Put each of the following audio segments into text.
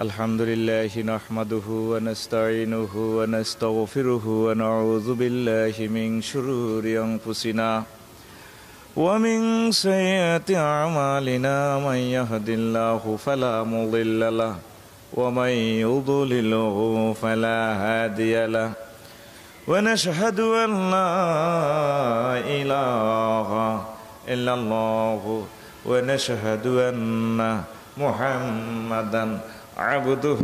الحمد لله نحمده ونستعينه ونستغفره ونعوذ بالله من شرور أنفسنا ومن سيئات أعمالنا من يهد الله فلا مضل له ومن يضلله فلا هادي له ونشهد أن لا إله إلا الله ونشهد أن محمدا عبده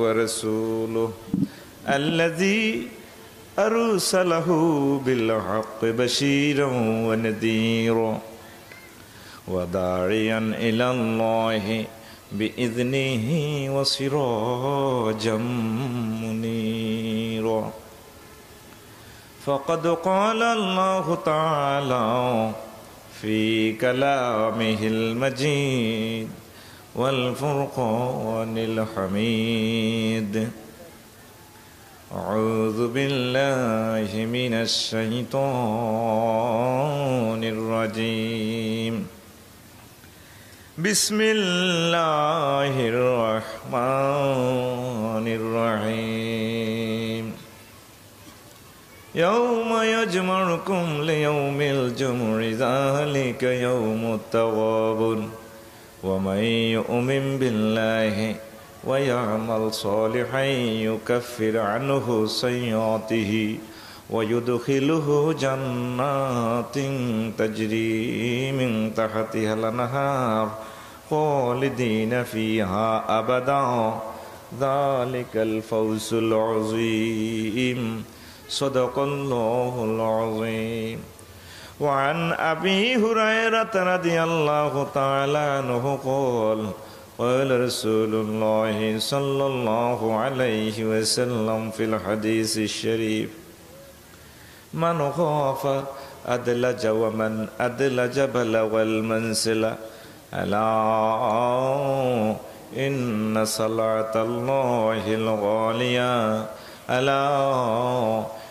ورسوله الذي أرسله بالحق بشيرا ونذيرا وداعيا إلى الله بإذنه وسراجا منيرا فقد قال الله تعالى في كلامه المجيد والفرقان الحميد أعوذ بالله من الشيطان الرجيم بسم الله الرحمن الرحيم يوم يجمعكم ليوم الجمع ذلك يوم التغابن ومن يؤمن بالله ويعمل صالحا يكفر عنه سيئاته ويدخله جنات تجري من تحتها الأنهار خالدين فيها أبدا ذلك الفوز العظيم صدق الله العظيم وعن أبي هريرة رضي الله تعالى عنه قال قال رسول الله صلى الله عليه وسلم في الحديث الشريف من خاف أدلج ومن أدلج بلغ المنزل ألا إن صلاة الله الغالية ألا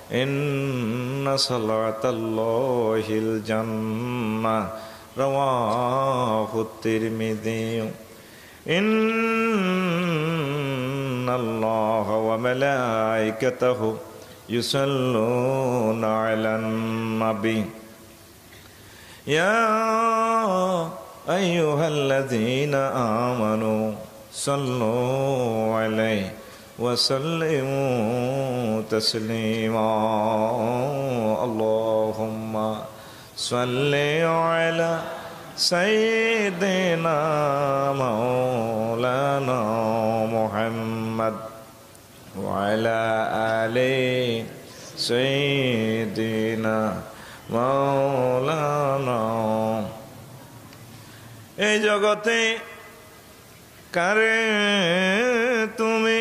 إن صلاة الله الجنة رواه الترمذي إن الله وملائكته يصلون على النبي يا أيها الذين آمنوا صلوا عليه وسلموا تسليما اللهم صل على سيدنا مولانا محمد وعلى آل سيدنا مولانا এই জগতে কারে তুমি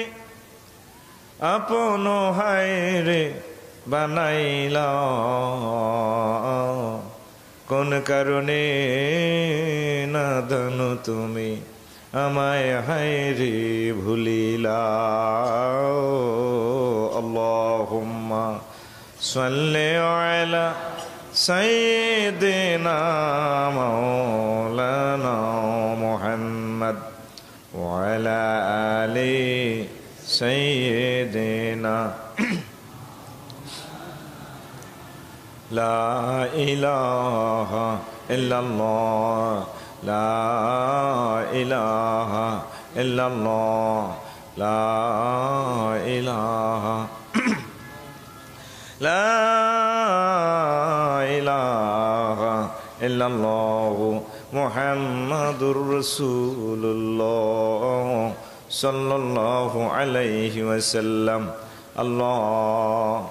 আপন হায়রে বানাইলা কোন কারণে না জানো তুমি আমায় হায়রে ভুলিলা আল্লাহুম্মা সাল্লি আলা সাইয়্যিদিনা মাওলানা মুহাম্মদ ওয়া আলা আলি سيدنا لا إله إلا الله لا إله إلا الله لا إله لا إله إلا الله محمد رسول الله সাল্লাল্লাহু আলাইহি ওয়াসাল্লাম আল্লাহ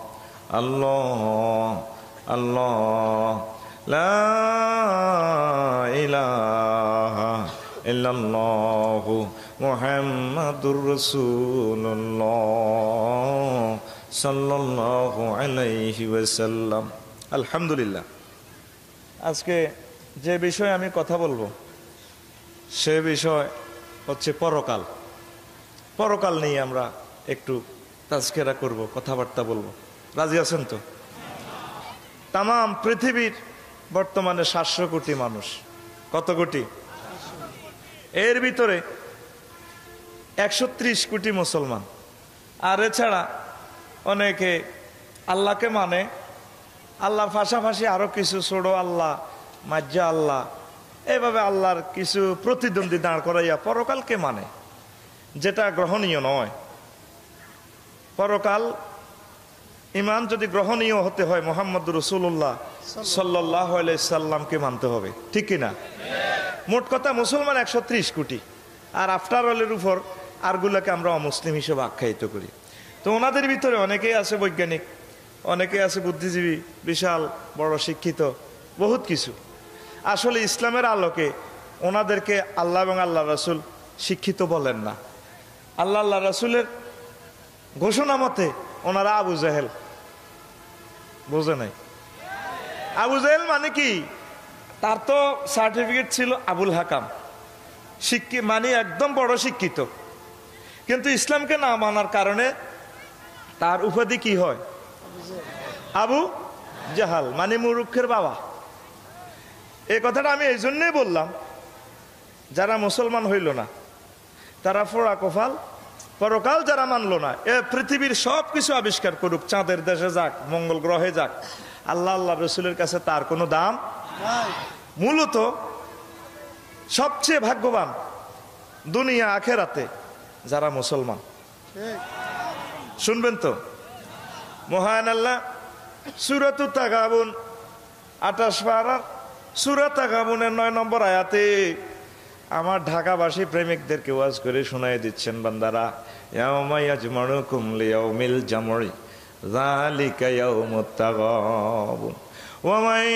আল্লাহ আল্লাহ লা ইলাহা ইল্লাল্লাহু মুহাম্মাদুর রাসূলুল্লাহ সাল্লাল্লাহু আলাইহি ওয়াসাল্লাম আলহামদুলিল্লাহ। আজকে যে বিষয়ে আমি কথা বলবো সে বিষয় হচ্ছে পরকাল। পরকাল নিয়ে আমরা একটু তাজকিরা করব, কথাবার্তা বলবো। রাজি আছেন তো? তাম পৃথিবীর বর্তমানে 700 কোটি মানুষ। কত কোটি? এর ভিতরে 130 কোটি মুসলমান। আর এছাড়া অনেকে আল্লাহকে মানে, আল্লাহর পাশাপাশি আরো কিছু ছোড়ো আল্লাহ, মাজ্জা আল্লাহ, এইভাবে আল্লাহর কিছু প্রতিদ্বন্দ্বী দাঁড় করাইয়া পরকালকে মানে, যেটা গ্রহণীয় নয়। পরকাল ইমান যদি গ্রহণীয় হতে হয় মুহাম্মদ রাসূলুল্লাহ সাল্লাল্লাহু আলাইহি সাল্লামকে মানতে হবে, ঠিক কিনা? মোট কথা মুসলমান 130 কোটি, আর আফটার অলের উপর আরগুলাকে আমরা অমুসলিম হিসেবে আখ্যায়িত করি। তো ওনাদের ভিতরে অনেকেই আছে বৈজ্ঞানিক, অনেকেই আছে বুদ্ধিজীবী, বিশাল বড় শিক্ষিত, বহুত কিছু। আসলে ইসলামের আলোকে ওনাদেরকে আল্লাহ এবং আল্লাহ রাসূল শিক্ষিত বলেন না। আল্লাহ রাসূলের ঘোষণা মতে ওনারা আবু জাহেল, বোঝে নাই? আবু জাহেল মানে কি? তার তো সার্টিফিকেট ছিল আবুল হাকাম, মানে একদম বড় শিক্ষিত, কিন্তু ইসলামকে না মানার কারণে তার উপাধি কি হয়? আবু জাহাল, মানে মূর্খের বাবা। এই কথাটা আমি এই জন্যই বললাম, যারা মুসলমান হইল না তারা ফোড়া কপাল, পরকাল যারা মানলো না, এ পৃথিবীর সব কিছু আবিষ্কার করুক, চাঁদের দেশে যাক, মঙ্গল গ্রহে যাক, আল্লাহ রসুলের কাছে তার কোনো দাম নাই। মূলত সবচেয়ে ভাগ্যবান দুনিয়া আখেরাতে যারা মুসলমান। শুনবেন তো, মহান আল্লাহ সূরাত তাগাবুন 28 পারা সূরা তাগাবুনের 9 নম্বর আয়াতে আমার ঢাকাবাসী প্রেমিকদেরকে ওয়াজ করে শোনায় দিচ্ছেন, বান্দারা, ইয়াউমা ইয়াজমাউকুম লিয়াউমিল জামঈ যালিকা ইয়াউমুত তাগাবুন ওয়া মান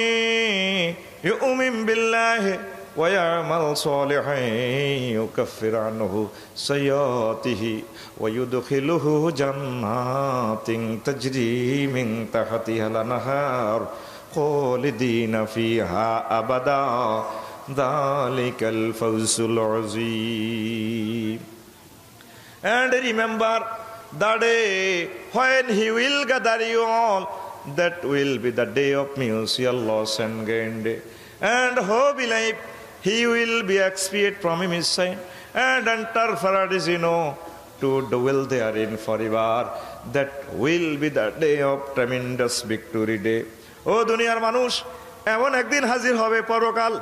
ইউমিন বিল্লাহি ওয়া ইয়ামাল সালিহান ইউকাফির আনহু সাইয়্যাতিহি ওয়া ইউদখিলুহু জান্নাতিন তাজরি মিন তাহতিহাল আনহার খালিদিনা ফিহা আবাদা যালিকাল ফাওজুল আযীম। And remember the day when he will gather you all, that will be the day of mutual loss and gain day. And who believe, he will be expiated from his sin and enter paradise, to dwell therein forever. That will be the day of tremendous victory day. ও দুনিয়ার মানুষ, এমন একদিন হাজির হবে পরকাল,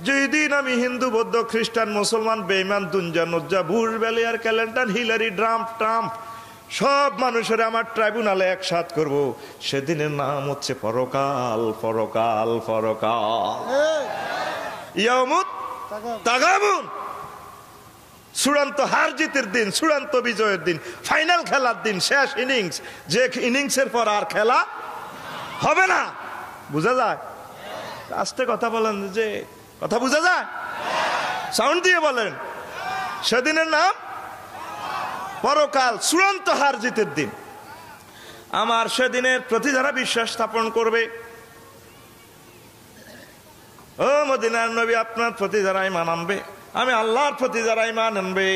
যেই দিন আমি হিন্দু, বৌদ্ধ, খ্রিস্টান, মুসলমান, বেঈমান, দুঞ্জা নুজ্জা, বুশ বেলিয়ার, ক্যালেন্ডার, হিলারি, ট্রাম্প সব মানুষের আমার ট্রাইব্যুনালে একসাথ করব। সেদিনের নাম হচ্ছে পরকাল, পরকাল, পরকাল, ইয়াউমুত তাগাবুন। চূড়ান্ত হার জিতের দিন, চূড়ান্ত বিজয়ের দিন, ফাইনাল খেলার দিন, শেষ ইনিংস, যে ইনিংসের পর আর খেলা হবে না। বুঝা যায়? আস্তে কথা বলেন, যে কথা বুঝা যায়, সাউন্ড দিয়ে বলেন। সেদিনের নাম পরকাল, চূড়ান্ত হার জিতের দিন। আমার সেদিনের প্রতি যারা বিশ্বাস স্থাপন করবে, ও মদিনার নবী, আপনার প্রতি যারা ঈমান আনবে, আমি আল্লাহর প্রতি যারা ঈমান আনবে,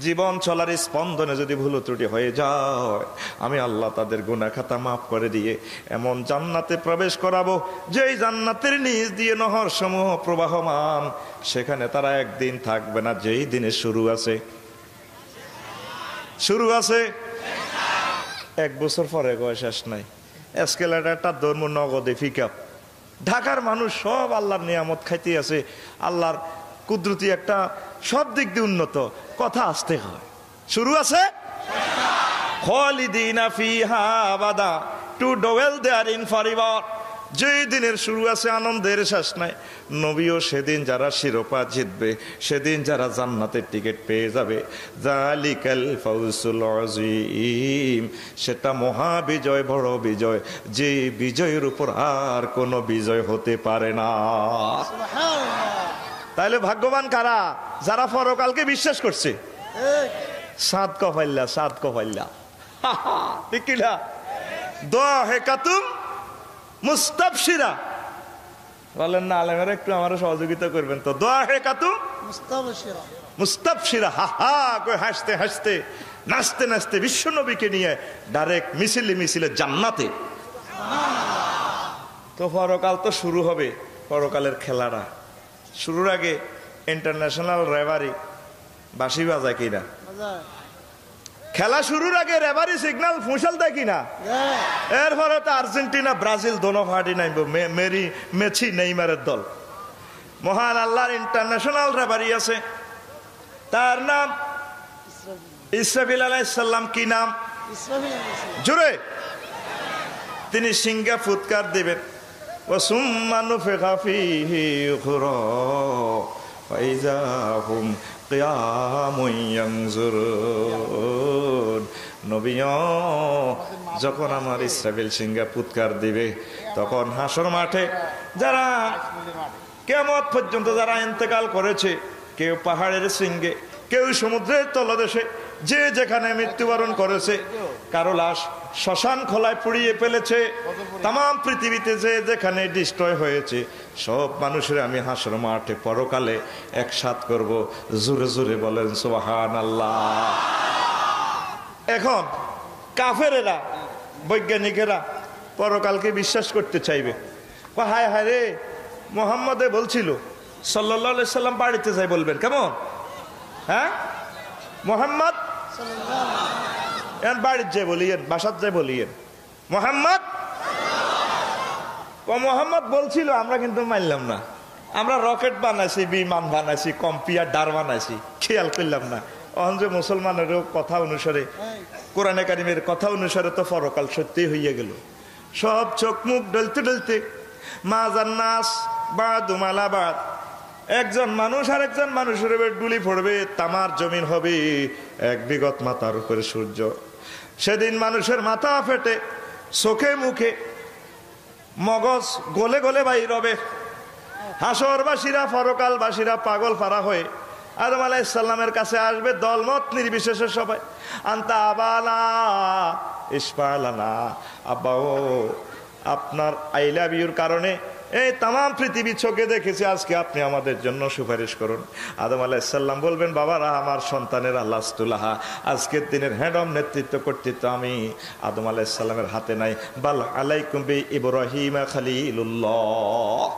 জীবন চলার স্পন্দনে যদি ভুল ত্রুটি হয়ে যায়, আমি আল্লাহ তাদের গুনাহ খাতা মাফ করে দিয়ে এমন জান্নাতে প্রবেশ করাবো, যেই জান্নাতের নিচ দিয়ে নহর সমূহ প্রবাহমান। সেখানে তারা একদিন থাকবে না, যেই দিনে শুরু আছে 1 বছর পরে গয় শেষ নাই। এসকেলেটারটা ধর্ম নগদে পিকআপ। ঢাকার মানুষ সব আল্লাহর নিয়ামত খাইতে আছে, আল্লাহর কুদরতি একটা সব দিক দিয়ে উন্নত, কথা আসতে হয়। শুরু আছে খালিদিনা ফিহা আবাদা, to dwell there in forever. যেই দিনের শুরু আছে, আনন্দের শেষ নাই। নবীও সেদিন যারা শিরোপা জিতবে, সেদিন যারা জান্নাতের টিকিট পেয়ে যাবে, যালিকাল ফাওজুল আযীম, সেটা মহা বিজয়, বড় বিজয়, যে বিজয়ের উপর আর কোনো বিজয় হতে পারে না। তাহলে ভাগ্যবান কারা? যারা পরকালকে বিশ্বাস করছে। সাদ কফাইল্লা ঠিক কিনা? দোয়া হে কাতুম মুস্তাবশিরা বলেন না, আলেমেরা একটু আমার সহযোগিতা করবেন তো। দোয়া হে কাতুম মুস্তাবশিরা, হা করে হাসতে হাসতে, নাচতে নাচতে বিশ্ব নবীকে নিয়ে ডাইরেক্ট মিছিলে জান্নাতে। তো পরকাল তো শুরু হবে, পরকালের খেলাটা শুরুর আগে ইন্টারন্যাশনাল রেভারি বাঁশি বাজায় কিনা? খেলা শুরুর আগে রেফারি সিগন্যাল ফুঁসাল দেয় কিনা? এরপরে তো আর্জেন্টিনা ব্রাজিল দোনো পার্টি নাইব, মেসি নেইমারের দল। মহান আল্লাহর ইন্টারন্যাশনাল রেফারি আছে, তার নাম ইসরাফিল আলাইহিস সালাম। কি নাম? জোরে। তিনি সিংহা ফুৎকার দিবেন, ওয়াসুম্মা নুফিখা ফীহি উখরা ফাইযা হুম কিয়ামুন ইয়ানজুরুন। নবী, যখন আমার ইসরাফিল সিংহা ফুৎকার দিবে, তখন হাসর মাঠে যারা কিয়ামত পর্যন্ত যারা ইন্তেকাল করেছে, কেউ পাহাড়ের শৃঙ্গে, কেউ সমুদ্রের তলদেশে, যে যেখানে মৃত্যুবরণ করেছে, কারো লাশ শ্মশান খোলায় পুড়িয়ে ফেলেছে, তাম পৃথিবীতে যে যেখানে ডিস্ট্রয় হয়েছে, সব মানুষের আমি হাসর মাঠে পরকালে একসাথ করব। জোরে জোরে বলেন সুবহানাল্লাহ। এখন কাফেরেরা, বৈজ্ঞানিকেরা পরকালকে বিশ্বাস করতে চাইবে। হায় হায় রে, মোহাম্মদে বলছিল সাল্লাল্লাহু আলাইহি সাল্লাম বাড়িতে যাই, বলবেন কেমন? হ্যাঁ, মোহাম্মদ বাড়ির যে বলিয়েন, বাসার যে বলিয়েন মোহাম্মদ। মোহাম্মদ বলছিল, আমরা কিন্তু মানলাম না। আমরা রকেট বানাইছি, বিমান বানাইছি, কম্পিউটার বানাইছি, খেয়াল করলাম না। অহন যে মুসলমানেরও কথা অনুসারে, কোরআনে কারিমের কথা অনুসারে তো পরকাল সত্যি হইয়া গেল। সব চোখ মুখ ডলতে ডলতে মা জান্নাস বা দুমালাবাদ, একজন মানুষ আর একজন মানুষের ডুলি পড়বে, তামার জমিন হবে এক বিগত মাথার উপরে সূর্য। সেদিন মানুষের মাথা ফেটে, চোখে মুখে মগজ গলে গলে বাইর হবে। হাসরবাসীরা, পরকালবাসীরা পাগল পারা হয়ে আদম আলাইহিস সালামের কাছে আসবে, দলমত নির্বিশেষে সবাই। আনতা আবানা ইসফালানা, আব্বাও আপনার আই লাভ ইউর কারণে এই তাম পৃথিবী চোখে দেখেছি, আজকে আপনি আমাদের জন্য সুপারিশ করুন। আদম আলাইহিস সালাম বলবেন, বাবারা, আমার সন্তানের লাস্তুলাহা, আজকের দিনের হেডম নেতৃত্ব কর্তৃত্ব আমি আদম আলাইহিস সালামের হাতে নাই, বাল আলাইকুম বি ইব্রাহিম খলিলুল্লাহ।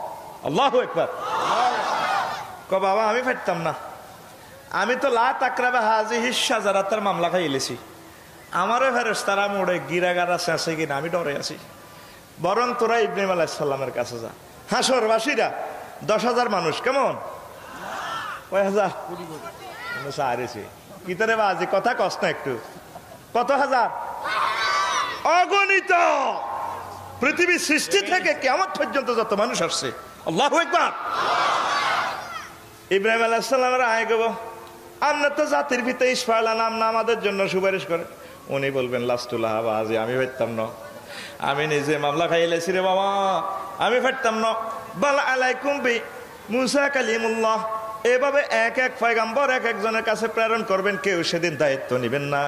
আল্লাহু আকবার। বাবা, আমি পারতাম না, আমি তো লা তাকরাবা হাযিহি শাজারাতার মামলা খাইলেছি। আমারও ফেরেশতারা মোড়ে গিরাগারা শেষে কিনা আমি ডরে আছি। বরং তোরা ইব্রাহিম আলাইহিস সালামের কাছে যা। হাসরবাসীরা 10,000 মানুষ, কেমন? কয় হাজার? কিতরে বাজি কথা কষ্ট না একটু। কত হাজার? অগণিত। পৃথিবীর সৃষ্টি থেকে কিয়ামত পর্যন্ত যত মানুষ আসছে। আল্লাহু আকবার। ইব্রাহিম আলাইহিস সালামের আয় গো, আমরা তো জাতির ভিতরে ইসফালা নাম না আমাদের জন্য সুপারিশ করে। উনি বলবেন, লাস্তুলাহা বাজি, আমি পারতাম না, আমি নিজে মামলা খাইলেছি রে বাবা, আমি পারতাম না। বাল আলাইকুম বি মুসা কালিমুল্লাহ। এভাবে এক এক পয়গাম্বর এক একজনের কাছে প্রেরণ করবেন, কেউ সেদিন দায়িত্ব নেবেন না।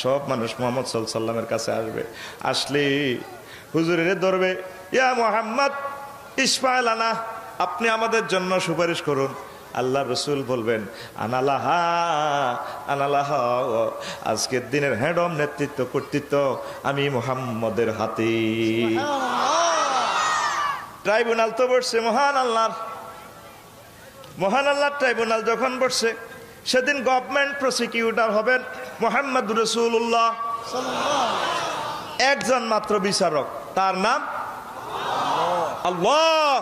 সব মানুষ মুহাম্মদ সাল্লাল্লাহু আলাইহি সাল্লামের কাছে আসবে। আসলে হুজুরের ধরবে, ইয়া মুহাম্মদ ইসফালানা, আপনি আমাদের জন্য সুপারিশ করুন। আল্লাহ রসুল বলবেন, আনালাহা আনালাহা, আজকের দিনের হেডম নেতৃত্ব কর্তৃত্ব আমি মুহাম্মদের হাতে। ট্রাইব্যুনাল তো বসছে মহান আল্লাহর, মহান আল্লাহর ট্রাইব্যুনাল যখন বসছে, সেদিন গভর্নমেন্ট প্রসিকিউটর হবেন মুহাম্মদ রাসূলুল্লাহ। একজন মাত্র বিচারক, তার নাম আল্লাহ।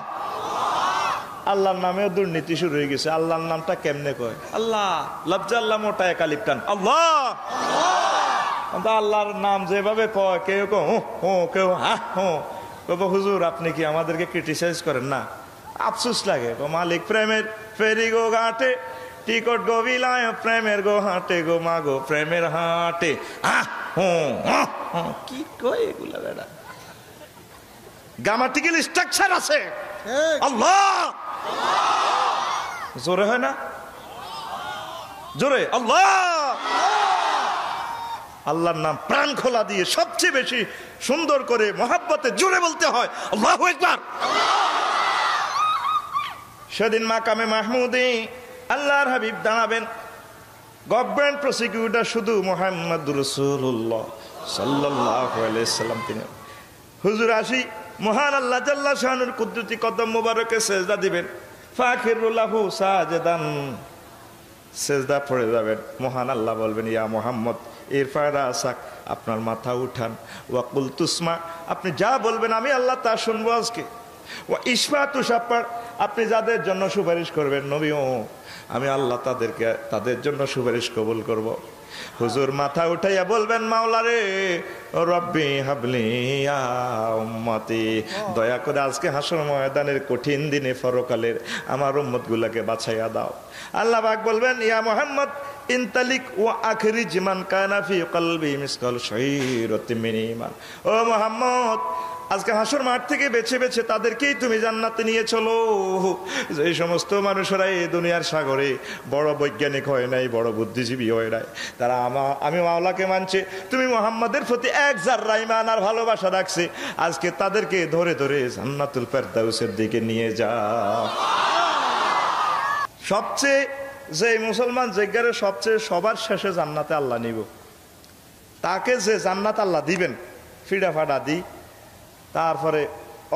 আল্লাহর নামেও দুর্নীতি শুরু হয়ে গেছে। আল্লাহর নামটা কেমনে কয়? আল্লাহ, লফজ আল্লাহ মোটা একালিফ টান আল্লাহ। আল্লাহর নাম যেভাবে কয়, কেউ কেউ কব, হুজুর আপনি কি আমাদেরকে ক্রিটিসাইজ করেন না? আফসোস লাগে। মালিক প্রেমের ফেরি গো ঘাটে, টিকট গো বিলায় প্রেমের গো হাটে গো, মা গো প্রেমের হাটে। কি কয় এগুলা বেড়া? গ্রামাটিক্যাল স্ট্রাকচার আছে। আল্লাহ জোরে হয় না? জোরে আল্লাহ। আল্লাহর নাম প্রাণ খোলা দিয়ে সবচেয়ে বেশি সুন্দর করে মহাব্বতে জোরে বলতে হয় আল্লাহু আকবার। সেদিন মাকামে মাহমুদে আল্লাহর হাবিব দাঁড়াবেন। গভর্নমেন্ট প্রসিকিউটর শুধু মুহাম্মদ রাসূলুল্লাহ সাল্লাল্লাহু আলাইহি সাল্লাম। তিনি হুজুর আসি, মহান আল্লাহ জাল্লা শানুর কুদরতি কদম মুবারকে সেজদা দিবেন। ফাখিরুল্লাহু সাজেদান, সেজদা পড়ে যাবেন। মহান আল্লাহ বলবেন, ইয়া মুহাম্মদ ইরফা রাসাক, আপনার মাথা উঠান। ওয়াকুল তুসমা, আপনি যা বলবেন আমি আল্লাহ তা শুনবো আজকে। ওয়া ইশফা তুশাফার, আপনি যাদের জন্য সুপারিশ করবেন নবীও আমি আল্লাহ তাদের জন্য সুপারিশ কবুল করব। হুজুর মাথা উঠাইয়া বলবেন, মাওলা রে রব্বি হাবলি ইয়া উম্মতি, দয়া করে আজকে হাসর ময়দানের কঠিন দিনে পরকালের আমার উম্মত গুলাকে বাছাইয়া দাও। আল্লাহ পাক বলবেন, ইয়া মুহাম্মদ ইনতালিক ওয়া আখরিজ মান কানা ফি কলবি মিসকাল শাইরাতিন মিন ঈমান। ও মুহাম্মদ, আজকে হাসর মাঠ থেকে বেছে বেছে তাদেরকেই তুমি জান্নাতে নিয়ে চলো, যে সমস্ত মানুষেরা এই দুনিয়ার সাগরে বড় বৈজ্ঞানিক হয় নাই, বড় বুদ্ধিজীবী হয় নাই, তারা আমি মাওলাকে মানছে, তুমি মুহাম্মাদের প্রতি এক জাররা ঈমান আর ভালোবাসা রাখছে, আজকে তাদেরকে ধরে ধরে জান্নাতুল ফেরদাউসের দিকে নিয়ে যাও। সবচেয়ে যে মুসলমান জিজ্ঞারে সবচেয়ে সবার শেষে জান্নাতে আল্লাহ নিব, তাকে যে জান্নাত আল্লাহ দিবেন ফিডা ফাডা দি, তারপরে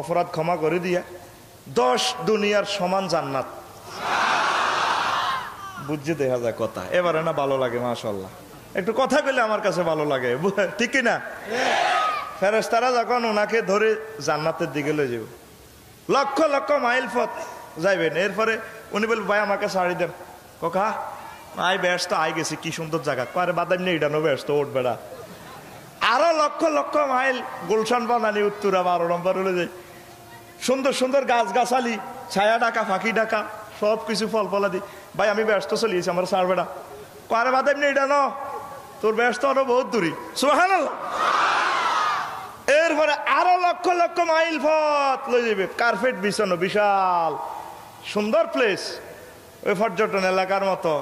অপরাধ ক্ষমা করে দিয়া 10 দুনিয়ার সমান জান্নাত। বুঝছে দেখা যায় কথা, এবারে না ভালো লাগে মাশাআল্লাহ, একটু কথা কইলে আমার কাছে ভালো লাগে, ঠিক কি না? ফেরেশতারা যখন ওনাকে ধরে জান্নাতের দিকে লয়ে যাবে, লক্ষ লক্ষ মাইল পথ যাইবেন, এরপরে উনি বলবেন, ভাই আমাকে শাড়ি দেন। কোকা আই ব্যস্ত আই গেছি, কি সুন্দর জায়গা, আরে বাদাম নেই ইডানো ব্যস্ত ওঠ বেড়া। আরো লক্ষ লক্ষ মাইল গুলশান বানানি উত্তরা 12 নম্বর হলে যাই, সুন্দর সুন্দর গাছ গাছালি, ছায়া ডাকা ফাঁকি ডাকা, সব কিছু ফল ফলাদি। ভাই আমি ব্যস্ত চলিয়েছি, আমার সার বেড়া, আরে বাদাম নেই ইডানো, তোর ব্যস্ত আরো বহুত দূরি, সুবহানাল্লাহ। এরপরে আরো লক্ষ লক্ষ মাইল পথ লয়ে যাবে, কার্পেট বিছানো বিশাল সুন্দর প্লেস, ওই পর্যটন এলাকার মতো,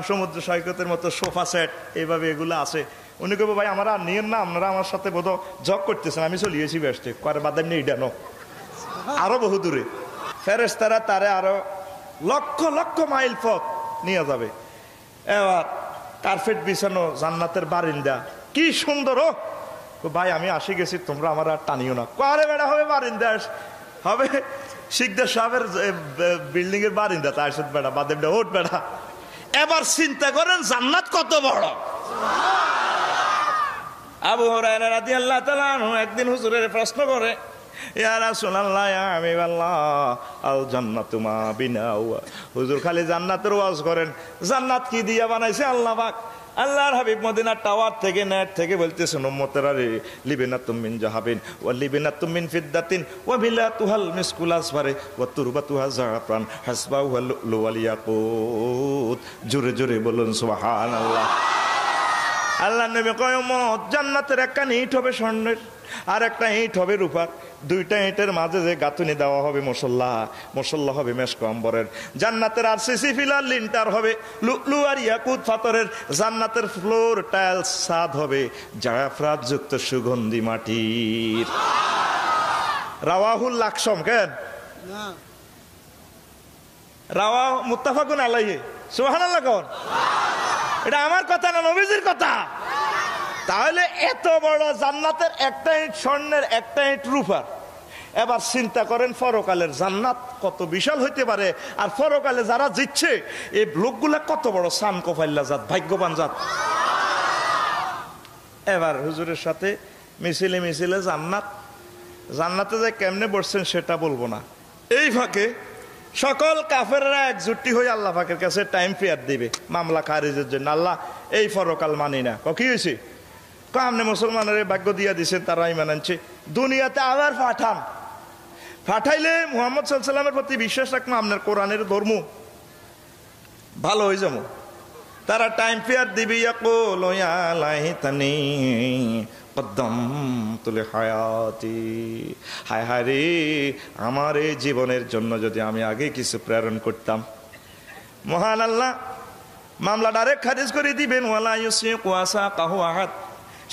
সমুদ্র সৈকতের মতো সোফা সেট এইভাবে এগুলো আছে। উনি কব, ভাই আমার আর নিয়েন না, আপনারা আমার সাথে বোধ জগ করতেছেন, আমি চলিয়েছি ব্যস্তে, করে বাদাম নেই ইডানো, আরো বহু দূরে। ফেরেশতারা তারে আরো লক্ষ লক্ষ মাইল পথ নিয়ে যাবে। এবার কার্পেট বিছানো জান্নাতের বারিন্দা, কি সুন্দর। ও ভাই আমি আসি গেছি, তোমরা আমার আর টানিও না। কারে বেড়া হবে বারিন্দা, হবে শিকদার সাহেবের বিল্ডিং এর বারিন্দা, তার সাথে বেড়া বাদেমটা ওঠ বেড়া। এবার চিন্তা করেন জান্নাত কত বড়। আবু হুরায়রা রাদিয়াল্লাহু তাআলা আনহু একদিন হুজুরের প্রশ্ন করে, ইয়া রাসূলুল্লাহ ইয়া হাবিবাল্লাহ আল জান্নাতু মা বিনাউ। হুজুর খালি জান্নাতের ওয়াজ করেন, জান্নাত কি দিয়া বানাইছে আল্লাহ পাক? আল্লাহর হাবিব মদিনার টাওয়ার থেকে নেট থেকে বলতেছেন, উম্মতেরা রে, লিবিনাতুম মিন যাহাবিন ওয়া লিবিনাতুম মিন ফিদ্দাতিন ওয়া বিলাতুহাল মিসকুল আসফারে ওয়া তুরবাতুহা জাফরান হাসবাহু লুলু ওয়াল ইয়াকুত। জোরে জোরে বলুন সুবহানাল্লাহ। আল্লাহ নবী কয়, উম্মত জান্নাতের একটা ইট হবে স্বর্ণের, আর একটা ইট হবে রূপার, দুইটা ইটের মাঝে যে গাঁথুনি দেওয়া হবে মশল্লা হবে মেশক আম্বরের। জান্নাতের আরসিসি ফিলার লিন্টার হবে লুলু আর ইয়াকুত পাথরের। জান্নাতের ফ্লোর টাইলস ছাদ হবে জাফরাত যুক্ত সুগন্ধি মাটির। রাওয়াহুল লাকসম, কেন রাওয়া মুত্তাফাকুন আলাইহি, সুবহানাল্লাহ। কোন এটা আমার কথা না, নবীজির কথা। তাহলে এত বড় জান্নাতের একটা ইট স্বর্ণের, একটা ইট রূপার। এবার চিন্তা করেন পরকালের জান্নাত কত বিশাল হইতে পারে, আর পরকালে যারা জিতছে এই লোকগুলা কত বড় সান কফাইল্লা জাত, ভাগ্যবান জাত। এবার হুজুরের সাথে মিছিলে মিছিলে জান্নাতে যে কেমনে বসছেন সেটা বলবো না। এই ফাঁকে সকল কাফেররা একজুটি হয়ে আল্লাহ পাকের কাছে টাইম পিরিয়ড দিবে মামলা খারিজের জন্য। আল্লাহ এই পরকাল মানি না। কি হয়েছে? আপনি মুসলমানের ভাগ্য দিয়া দিচ্ছেন, তারা ইমান আনছে, দুনিয়াতে আবার পাঠাইলে মুহাম্মদ সাল্লাল্লাহু আলাইহি ওয়াসাল্লামের প্রতি বিশ্বাস রাখবো, আপনার কোরআনের ধর্ম ভালো হয়ে যাবো। তারা টাইম পিরিয়ড দিবে, ইয়াকুল ইয়া লাইতানি কদ্দামতু লিহায়াতি, হায় হায় রে, আমার এই জীবনের জন্য যদি আমি আগে কিছু প্রেরণ করতাম। মহান আল্লাহ মামলা ডাইরেক্ট খারিজ করে দিবেন। ওয়ালা ইউসিকু আসাকাহু আহাদ।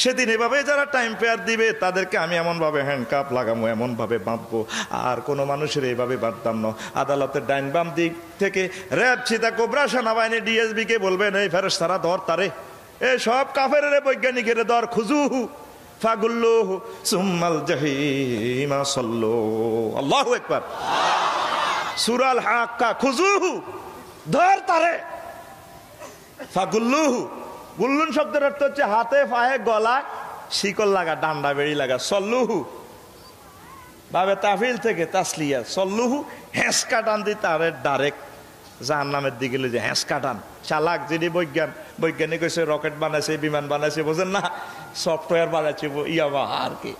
সেদিন এভাবে যারা টাইম পেয়ার দিবে তাদেরকে আমি এমনভাবে হ্যান্ডকাপ লাগাবো, এমনভাবে বাঁধবো, আর কোনো মানুষের এইভাবে বাঁধতাম না। আদালতের ডাইন বাম দিক থেকে র্যাব, চিতা, কোবরা, সেনাবাহিনী, ডিএসবি কে বলবেন, এই ফেরেশতারা ধর তারে, এই সব কাফের বৈজ্ঞানিকের ধর, খুজুহু ফাগুল্লুহু সুম্মাল জাহিমা সাল্লু। আল্লাহু আকবার। সূরা আল হাক্কা, খুজুহু, ধর তারে। ফাগুল্লুহু, গুল্লুন শব্দের অর্থ হচ্ছে হাতে পায়ে গলা শিকল লাগা, ডান্ডা বেড়ি লাগা। সল্লুহু বাবে তাফিল থেকে তাসলিয়া, সল্লুহু হেঁসকা টান দি তারে ডাইরেক্ট জাহান্নামের দিকে যে হেঁসকা টান। চালাক যিনি বৈজ্ঞানিক হয়েছে, রকেট বানাইছে, বিমান বানাইছে, বোঝেন না, সফটওয়্যার বানাইছে, ইয়াবা আর কি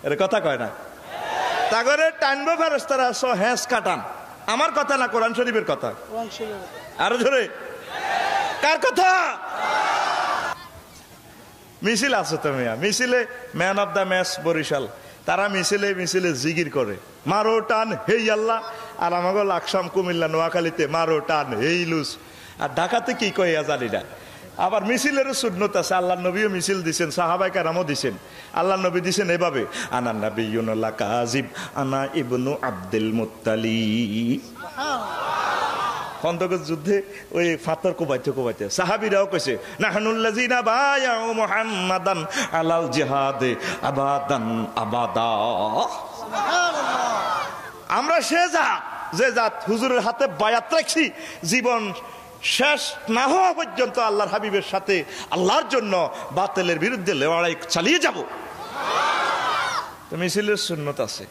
এর কথা কয় না, তাগরে টানবো ফেরেশতারা হেঁসকা টান। আমার কথা না, কোরআন শরীফের কথা। আরো জোরে, কার কথা? মিছিল আছে তো মিয়া, মিছিলে man of the match Barishal, তারা মিছিলে মিছিলে জিগির করে, মারো টান হেই আল্লাহ। আর আমাকে লাকসাম, কুমিল্লা, নোয়াখালীতে মারো টান হেই লুস। আর ঢাকাতে কি কইয়া জানি না। আবার মিছিলেরও সুন্নত আছে, আল্লাহ নবীও মিছিল দিছেন, সাহাবায়ে কেরামও দিছেন। আল্লাহ নবী দিছেন এভাবে, আনা নাবিয়্যুন লা কাযিব আনা ইবনু আব্দুল মুত্তালিব। খন্দকের যুদ্ধে ওই ফাতর কোবাইতে কোবাইতে সাহাবীরাও কইছে, নাহনুল্লাযিনা বায়াউ মুহাম্মাদান আলাল জিহাদে আবাদান আবাদা। আমরা সে জাত হুজুরের হাতে বায়াত রাখছি, জীবন শেষ না হওয়া পর্যন্ত আল্লাহর হাবিবের সাথে আল্লাহর জন্য বাতিলের বিরুদ্ধে লড়াই চালিয়ে যাব। তো মিছিলের সুন্নত আছে।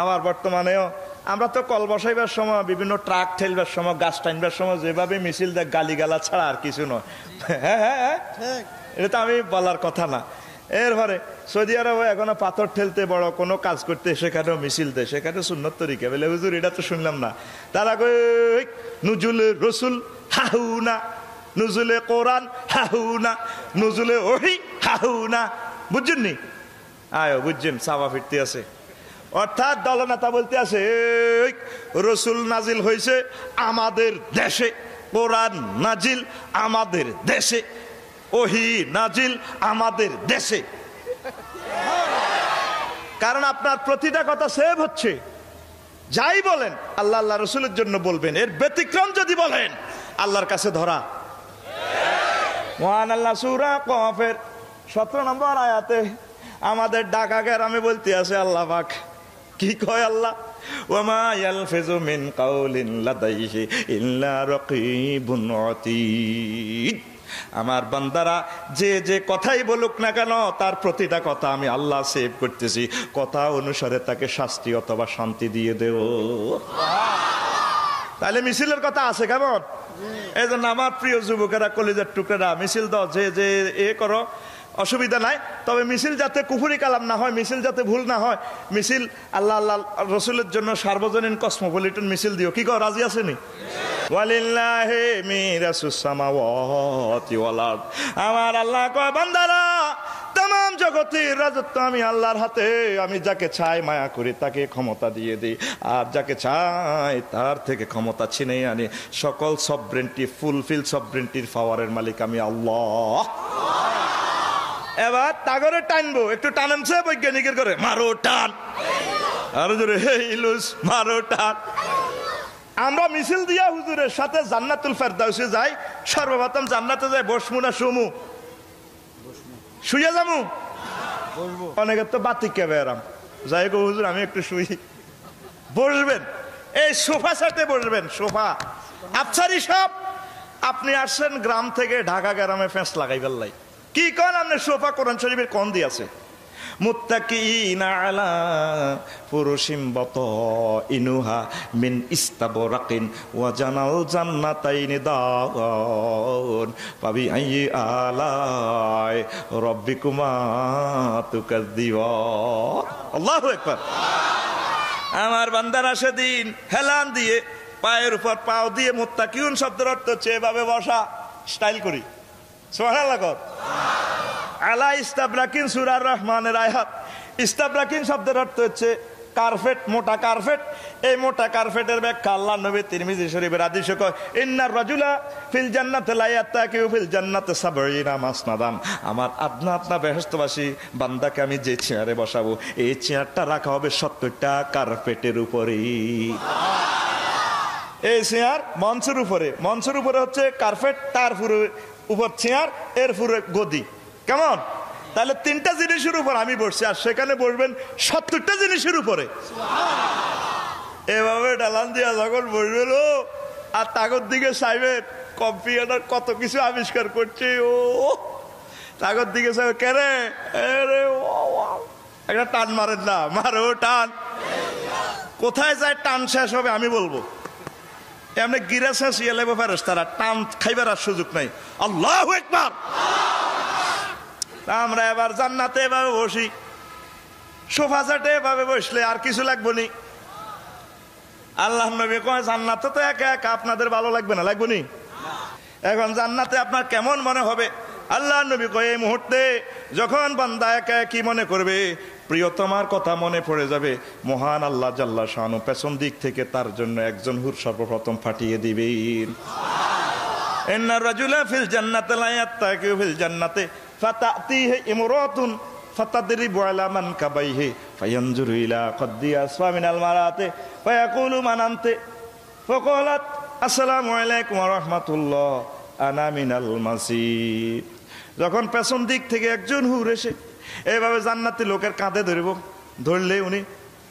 আবার বর্তমানেও আমরা তো কল বসাইবার সময়, বিভিন্ন ট্রাক ঠেলবার সময়, গাছ টাইনবার সময় যেভাবে মিছিল দেয়, গালিগালা ছাড়া আর কিছু নয়। হ্যাঁ হ্যাঁ হ্যাঁ, এটা তো আমি বলার কথা না। এরপরে সৌদি আরবে এখনো পাথর ঠেলতে, বড় কোনো কাজ করতে, সেখানেও মিছিল দেয়, সেখানে সুন্নত তরিকা। বলে হুজুর এটা তো শুনলাম না। তারা কই নুজুলে রসুল হাহুনা, নুজুলে কোরআন হাহুনা, নুজুলে ওহি হাহুনা। বুঝছেন নি? আয় বুঝছেন, সাবা ফিরতে আছে। অর্থাৎ দলনেতা বলতে আছে, রসুল নাজিল হয়েছে আমাদের দেশে, কোরআন নাজিল আমাদের দেশে, ওহি নাজিল আমাদের দেশে। কারণ আপনার প্রতিটা কথা সেভ হচ্ছে। যাই বলেন আল্লাহ আল্লাহ রসুলের জন্য বলবেন, এর ব্যতিক্রম যদি বলেন আল্লাহর কাছে ধরা। মহান আল্লাহ সূরা কফের 17 নম্বর আয়াতে আমাদের ঢাকা গ্রামে বলতে আছে, আল্লাহ পাক কি কয়? আল্লাহ, ওয়ামা ইয়ালফিযু মিন কাউলিন লাদাইহি ইল্লা রাকীবুন আতীদ। আমার বান্দারা যে যে কথাই বলুক না কেন, তার প্রতিটা কথা আমি আল্লাহ সেভ করতেছি, কথা অনুসারে তাকে শাস্তি অথবা শান্তি দিয়ে দেব। তাহলে মিছিলের কথা আছে কেমন? এই জন্য আমার প্রিয় যুবকেরা, কলিজার টুকরা, মিছিল দাও, যে যে এ করো, অসুবিধা নাই। তবে মিছিল যাতে কুফরি কালাম না হয়, মিছিল যাতে ভুল না হয়, মিছিল আল্লাহ আল্লাহ রসুলের জন্য সার্বজনীন কসমোপলিটন মিছিল দিও। কি কর, রাজি আছেনি? ওয়ালিল্লাহি মিরাসুস সামাওয়াতি ওয়াল আরদ। আমার আল্লাহ কয়, বান্দারা, तमाम জগতের রাজত্ব আমি আল্লাহর হাতে। আমি যাকে চাই মায়া করি, তাকে ক্ষমতা দিয়ে দিই, আর যাকে চাই তার থেকে ক্ষমতা ছিনে আনি। সকল সবরেন্টি, ফুলফিল সবরেন্টির পাওয়ারের মালিক আমি আল্লাহ। এবার তাগরে টানবো, একটু টানামছে বৈজ্ঞানিকের করে, মারো টান, আরো জোরে হেইলুস, মারো টান। আমরা মিছিল দিয়া হুজুরের সাথে জান্নাতুল ফেরদাউসে যাই। সর্বপ্রথম জান্নাতে যাই, বসমু না শুমু? শুয়ে যাবো? অনেকের তো বাতিক কে বেরাম, যাই গো হুজুর আমি একটু শুই। বসবেন এই সোফা সেটে বসবেন, সোফা। আফসারি সব, আপনি আসছেন গ্রাম থেকে ঢাকা গ্রামে ফেঁস লাগাই বেল্লাই। কি কন আপনি? সোফা কোরআন শরীফের কোন দিয়ে আছে? মুত্তাকিনা আলা ফুরুশিম বাতাইনুহা মিন ইস্তাবরাকিন ওয়া জানাল জান্নাতাইনি দান ফাবি আইয়ি আলাই রাব্বিকুমা তুকাযযিবান। আল্লাহু আকবার। আমার বান্দারা সেদিন হেলান দিয়ে, পায়ের উপর পাও দিয়ে, মুত্তাকিউন শব্দের অর্থ হচ্ছে এভাবে বসা, স্টাইল করি। সুবহানাল্লাহ। আলা ইস্তাবরাকিন, সূরা রহমানের আয়াত। ইস্তাবরাকিন শব্দের অর্থ হচ্ছে কার্পেট, মোটা কার্পেট। এই মোটা কার্পেটের ব্যাখ্যা আল্লাহ নবী তিরমিজি শরীফের হাদিসে কয়, ইন্নার রাজুলা ফিল জান্নাতি লা ইয়াত্তাকিউ ফিল জান্নাতি সাবঈনা মাসনাদান। আমার আপনা আপনা বেহেশতবাসী বান্দাকে আমি যে চেয়ারে বসাবো, এই চেয়ারটা রাখা হবে 70টা কার্পেটের উপরে। এই চেয়ার মঞ্চের উপরে, মঞ্চের উপরে হচ্ছে কার্পেট, তার উপর চেয়ার, এর পুরো গদি। কেমন? তাহলে 3টা জিনিসের উপর আমি বসছি, আর সেখানে বসবেন 70টা জিনিসের উপরে। এভাবে ডালান দিয়া যখন বসবেন, আর তাগর দিকে চাইবেন, কম্পিউটার কত কিছু আবিষ্কার করছে। ও তাগর দিকে কেরে একটা টান মারেন না, মারো টান। কোথায় যায় টান শেষ হবে আমি বলবো। এমনি গিরা শেষ ইয়ে লেবো ফেরেশতারা, টান খাইবার আর সুযোগ নাই। আল্লাহু আকবার। আমরা এবার জান্নাতে এভাবে বসি, সোফা সেটে এভাবে বসলে আর কিছু লাগবে নি। আল্লাহ নবী কয় জান্নাতে তো একা একা আপনাদের ভালো লাগবে না, লাগবে নি? এখন জান্নাতে আপনার কেমন মনে হবে? আল্লাহ নবী কয় এই মুহূর্তে যখন বান্দা একা কি মনে করবে, প্রিয়তমার কথা মনে পড়ে যাবে, মহান আল্লাহ জাল্লা শানু পেছন দিক থেকে তার জন্য একজন হুর সর্বপ্রথম ফাটিয়ে দিবেন। ইন্না রাজুলা ফিল জান্নাতি লা ইয়াত্তাকিউ ফিল জান্নাতি ফাতাতিহি ইমরাতুন ফাতাদরিবু আলা মানকাবাইহি ফায়ানজুরু ইলা কদ্দি আসফা মিনাল মারাতি ফায়াকুলু মান আনতা ফাকালাত আসসালামু আলাইকুম ওয়া রাহমাতুল্লাহ আনা মিনাল মাসিদ। যখন পেছন দিক থেকে একজন হুর এসে এইভাবে জান্নাতি লোকের কাঁধে ধরব, ধরলে উনি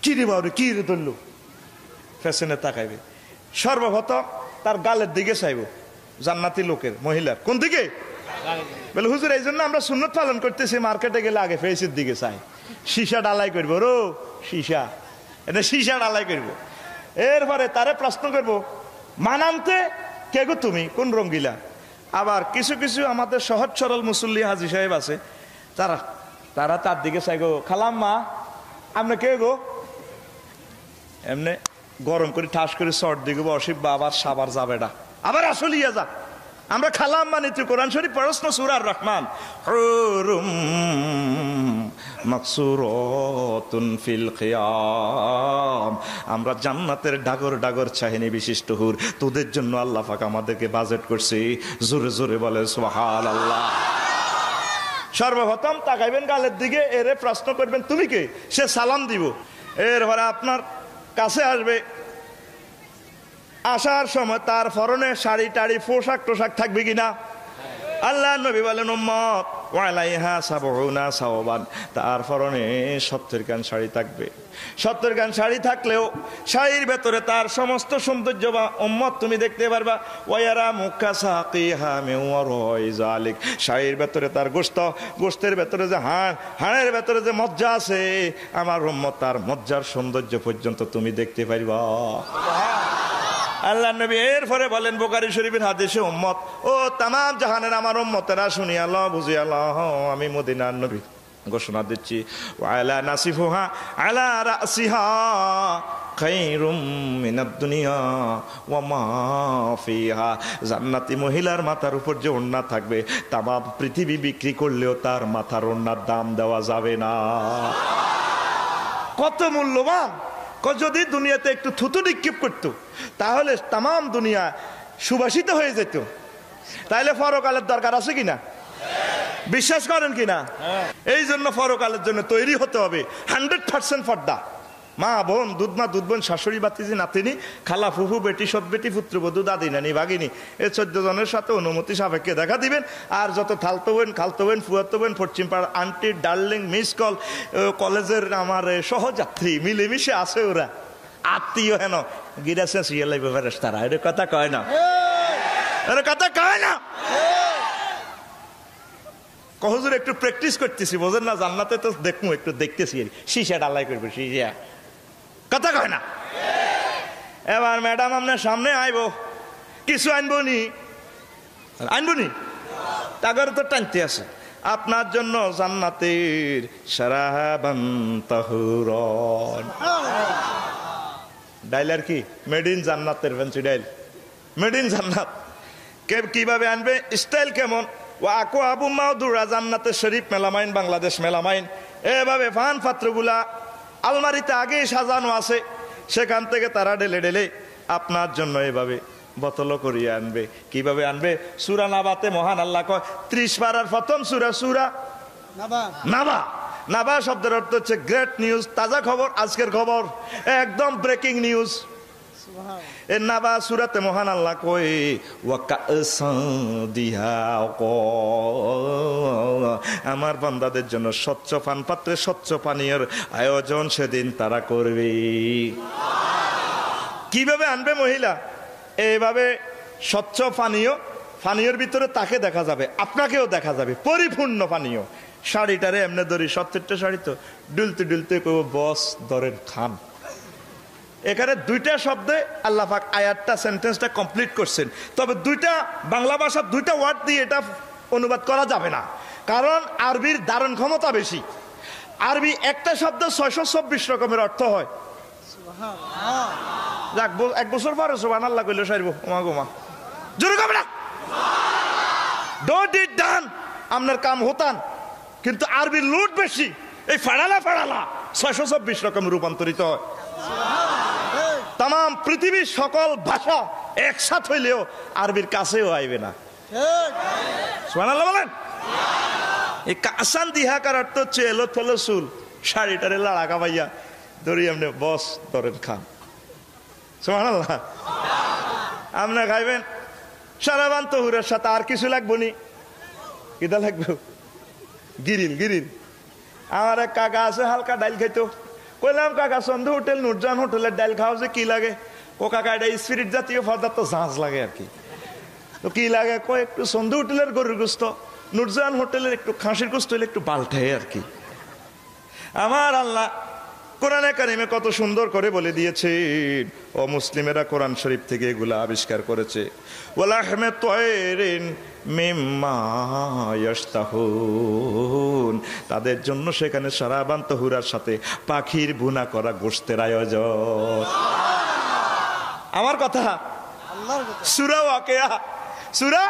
কি রে বাবু কি রে ধরলো, পেছনে তাকাইবে, সর্বপ্রথম তার গালের দিকে চাইব জান্নাতি লোকের মহিলার। কোন দিকে? বলে হুজুর এই জন্য আমরা সুন্নত পালন করতেছি, মার্কেটে গেলে আগে ফেসের দিকে চাই, সীসা ডালাই করবো। রো সীসা, এটা সীসা ডালাই করবো। এরপরে তারে প্রশ্ন করবো মানানতে কে গো তুমি, কোন রঙ্গিলা? আবার কিছু কিছু আমাদের সহজ সরল মুসল্লি হাজি সাহেব আছে, তারা তারা তার দিকে চাই গো খালাম্মা আপনি কে গো, এমনি গরম করে ঠাস করে শর্ট দিকে অসিব বাবার সাবার যাবে না, আবার আসলিয়া যা। আমরা খালাম মানে তুই কোরআন শরীফ পড়স না, সূরা রহমান, হুরুম মাকসুরাতুন ফিল খিয়াম, আমরা জান্নাতের ডাগর ডাগর চাহিনী বিশিষ্ট হুর তোদের জন্য আল্লাহ পাক আমাদেরকে বাজেট করছে। জোরে জোরে বলে সুবহানাল্লাহ। সর্বপ্রথম তাকাইবেন গালের দিকে, এরে প্রশ্ন করবেন তুমি কে, সে সালাম দিব। এরপরে আপনার কাছে আসবে, আসার সময় তার পরনে শাড়ি টাড়ি পোশাক টোশাক থাকবে কিনা? আল্লাহ নবী বলেন উম্মত ওয়ালাইহা সাবউনা সাওবান, তার পরনে 70 খান শাড়ি থাকবে। 70 খান শাড়ি থাকলেও শাড়ির ভেতরে তার সমস্ত সৌন্দর্য বা উম্মত তুমি দেখতে পারবা। ওয়ারা মুক্কা সাকিহা মিওয়ারাই জালিক, শাড়ির ভেতরে তার গোশতের ভেতরে যে হাড়ের ভেতরে যে মজ্জা আছে, আমার উম্মত তার মজ্জার সৌন্দর্য পর্যন্ত তুমি দেখতে পারবা। আল্লাহ নবী এরপরে বলেন বুখারী শরীফের হাদিসে উম্মত ও তামাম জাহানের আমার উম্মতেরা শুনি আল্লাহ বুঝি আল্লাহ, আমি মদিনার নবী ঘোষণা দিচ্ছি ওয়ালা নাসিফুহা আলা রাসিহা খায়রুম মিনাদ দুনিয়া ওয়া মা ফিহা, জান্নাতি মহিলার মাথার উপর যে ওড়না থাকবে তামাম পৃথিবী বিক্রি করলেও তার মাথার ওড়নার দাম দেওয়া যাবে না। কত মূল্যবান! যদি দুনিয়াতে একটু থুতু নিক্ষেপ করতো তাহলে তাম দুনিয়া সুবাসিত হয়ে যেত। তাইলে পরকালের দরকার আছে কিনা? বিশ্বাস করেন কিনা? এই জন্য পরকালের জন্য তৈরি হতে হবে 100% পর্দা। মা বোন দুধমা দুধ বোন শাশুড়ি বাতিজি নাতিনি খালা ফুফু বেটি সৎ বেটি পুত্রবধূ দাদি নানি ভাগিনী এই 14 জনের সাথে অনুমতি সাপেক্ষে দেখা দিবেন। আর যত থালতো বোন খালতো বোন ফুয়াতো বোন পশ্চিম পাড়ার আন্টি ডার্লিং মিস কল কলেজের আমার সহযাত্রী মিলেমিশে আছে, ওরা আত্মীয় হেন গিরাছে সিয়ালাই ব্যাপারে তারা এর কথা কয় না, এর কথা কয় না। হুজুর একটু প্র্যাকটিস করতেছি বোঝেন না, জান্নাতে তো দেখবো একটু দেখতেছি সীসা ডালাই করবে সীসা, কথা কয় না। এবার ম্যাডাম আপনার সামনে আইব, কিছু আনবো নি তাগর তো টানতে আছে আপনার জন্য জান্নাতের শারাবান তাহুরন। ডাইলার কি মেড ইন জান্নাতের ফ্যান্সি ডাইল, মেড ইন জান্নাত। কিভাবে আনবে, স্টাইল কেমন? ও আকো আবু মাউদুরা জান্নাতের শরীফ মেলামাইন বাংলাদেশ মেলামাইন, এভাবে ফান পাত্রগুলা আলমারিতে আগেই সাজানো আছে, সেখান থেকে তারা ঢেলে ঢেলে আপনার জন্য এভাবে বোতল করিয়ে আনবে। কিভাবে আনবে? সূরা নাবাতে মহান আল্লাহ কয় 30 পারার প্রথম সূরা নাবা। নাবা শব্দের অর্থ হচ্ছে গ্রেট নিউজ, তাজা খবর, আজকের খবর, একদম ব্রেকিং নিউজ। এর নাবা সূরাতে মহান আল্লাহ কয় আমার বান্দাদের জন্য স্বচ্ছ পান পাত্রে স্বচ্ছ পানীয়ের আয়োজন সেদিন তারা করবে। কিভাবে আনবে মহিলা? এইভাবে স্বচ্ছ পানীয় পানীয়ের ভিতরে তাকে দেখা যাবে, আপনাকেও দেখা যাবে, পরিপূর্ণ পানীয়। শাড়িটারে এমনি ধরি, 70টা শাড়ি তো, ডুলতে ডুলতে কইব বস ধরেন খান। এখানে দুইটা শব্দে আল্লাহ পাক আয়াতটা, সেন্টেন্সটা কমপ্লিট করছেন। তবে দুইটা বাংলা ভাষার দুইটা ওয়ার্ড দিয়ে এটা অনুবাদ করা যাবে না, কারণ আরবির ধারণ ক্ষমতা বেশি। আরবি একটা শব্দ 624 রকমের অর্থ হয়। এক বছর পরে সুবহানাল্লাহ কইলে সারবো, ওমা গোমা জোরে কবে না, ডোন্ট ইট ডান, আপনার কাম হতান। কিন্তু আরবির লুট বেশি, এই ফাড়ালা ফাড়ালা 624 রকম রূপান্তরিত হয়। তাম পৃথিবীর সকল ভাষা একসাথ হইলেও আরবির কাছেও আইবে না। সুবহানাল্লাহ বলেন। এই কাসান দিহাকার অর্থ হচ্ছে এলো থলো চুল, শাড়িটারে লাড়া কাবাইয়া ধরি এমনি বস ধরেন খান। সুবহানাল্লাহ। আপনি খাইবেন সারাবান তহুরের সাথে, আর কিছু লাগবো নি? কিটা লাগবে? গিরিল গিরিল। আমার এক কাকা আছে হালকা ডাইল খাইতো, কইলাম কাকা সন্ধু হোটেল নুরজান হোটেলের ডাইল খাওয়া যে কি লাগে? ও কাকা এটা স্পিরিট জাতীয় পদার্থ, ঝাঁঝ লাগে আর কি। তো কি লাগে? কয় একটু সন্ধু হোটেলের গরুর গোস্ত, নুরজান হোটেলের একটু খাসির গোস্ত হলে একটু পাল্টায় আর কি। আমার আল্লাহ কোরআনে কারিমে কত সুন্দর করে বলে দিয়েছে, ও মুসলিমেরা কোরআন শরীফ থেকে এগুলা আবিষ্কার করেছে। ওয়ালাহমে তয়রিন মিম্মা ইয়াশতাহুন, তাদের জন্য সেখানে সারাবান তহুরার সাথে পাখির ভুনা করা গোশতের আয়োজন। আমার কথা, সূরা ওয়াকিয়া, সূরা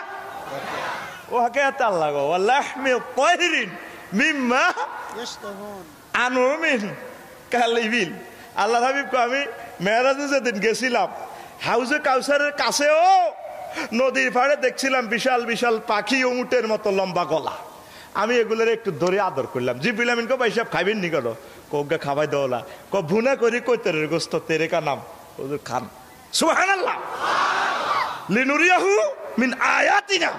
ওয়াকিয়াতে আল্লাহ গো ওয়ালাহমে তয়রিন মিম্মা ইয়াশতাহুন আনুমিন কালিবিল। আল্লাহ হাবিব, আমি মেরাজে যেদিন গেছিলাম, হাউজে কাউসারের কাছেও নদীর পাড়ে দেখছিলাম বিশাল বিশাল পাখি, উটের মতো লম্বা গলা। আমি এগুলোর একটু ধরে আদর করলাম। জিব্রিল আমিন কো ভাই সাহেব খাইবেন নি? কেন? কোগা খাবাই দেওয়া ক ভুনা করি কই তেরের গোস্ত তেরে কা নাম ওদের খান। সুবহানাল্লাহ। লিনুরিয়াহু মিন আয়াতিনা,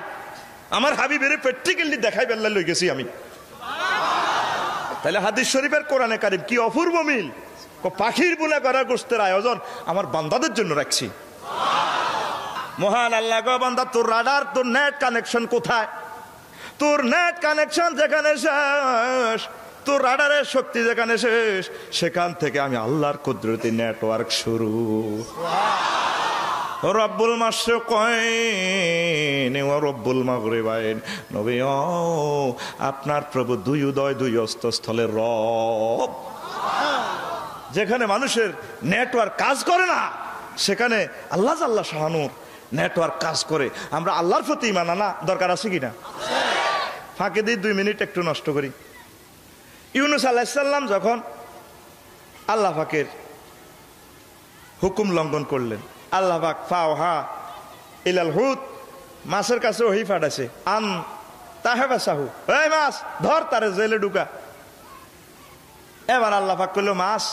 আমার হাবিবের প্র্যাকটিক্যালি দেখাই বেল্লা লই গেছি আমি। তাহলে হাদিস শরীফের কোরআনে কারিম কি অপূর্ব মিল। পাখির বুনা করা গোশতের আয়োজন আমার বান্দাদের জন্য রাখছি। মহান আল্লাহ গো বান্দা, তোর রাডার, তোর নেট কানেকশন কোথায়? তোর নেট কানেকশন যেখানে শেষ, তোর রাডারের শক্তি যেখানে শেষ, সেখান থেকে আমি আল্লাহর কুদরতি নেটওয়ার্ক শুরু। রব্বুল মাশরিকাইন ওয়া রব্বুল মাগরিবাইন, নবী আপনার প্রভু দুই উদয় দুই অস্তস্থলের রব। যেখানে মানুষের নেটওয়ার্ক কাজ করে না, সেখানে আল্লাহ জাল্লা শাহানুর নেটওয়ার্ক কাজ করে। আমরা আল্লাহর প্রতি ঈমান আনা দরকার আছে কিনা? ফাঁকে দিই 2 মিনিট একটু নষ্ট করি। ইউনূস আলাইহিস সালাম যখন আল্লাহ পাকের হুকুম লঙ্ঘন করলেন, আল্লাহ পাক ফাওহা ইলাল হুত, মাছের কাছে ওহি পাঠাইছে, আন তাহেবাসাহু, এই মাছ ধর, তারে জেলে ঢুকা। এবার আল্লাহ পাক কইল, মাছ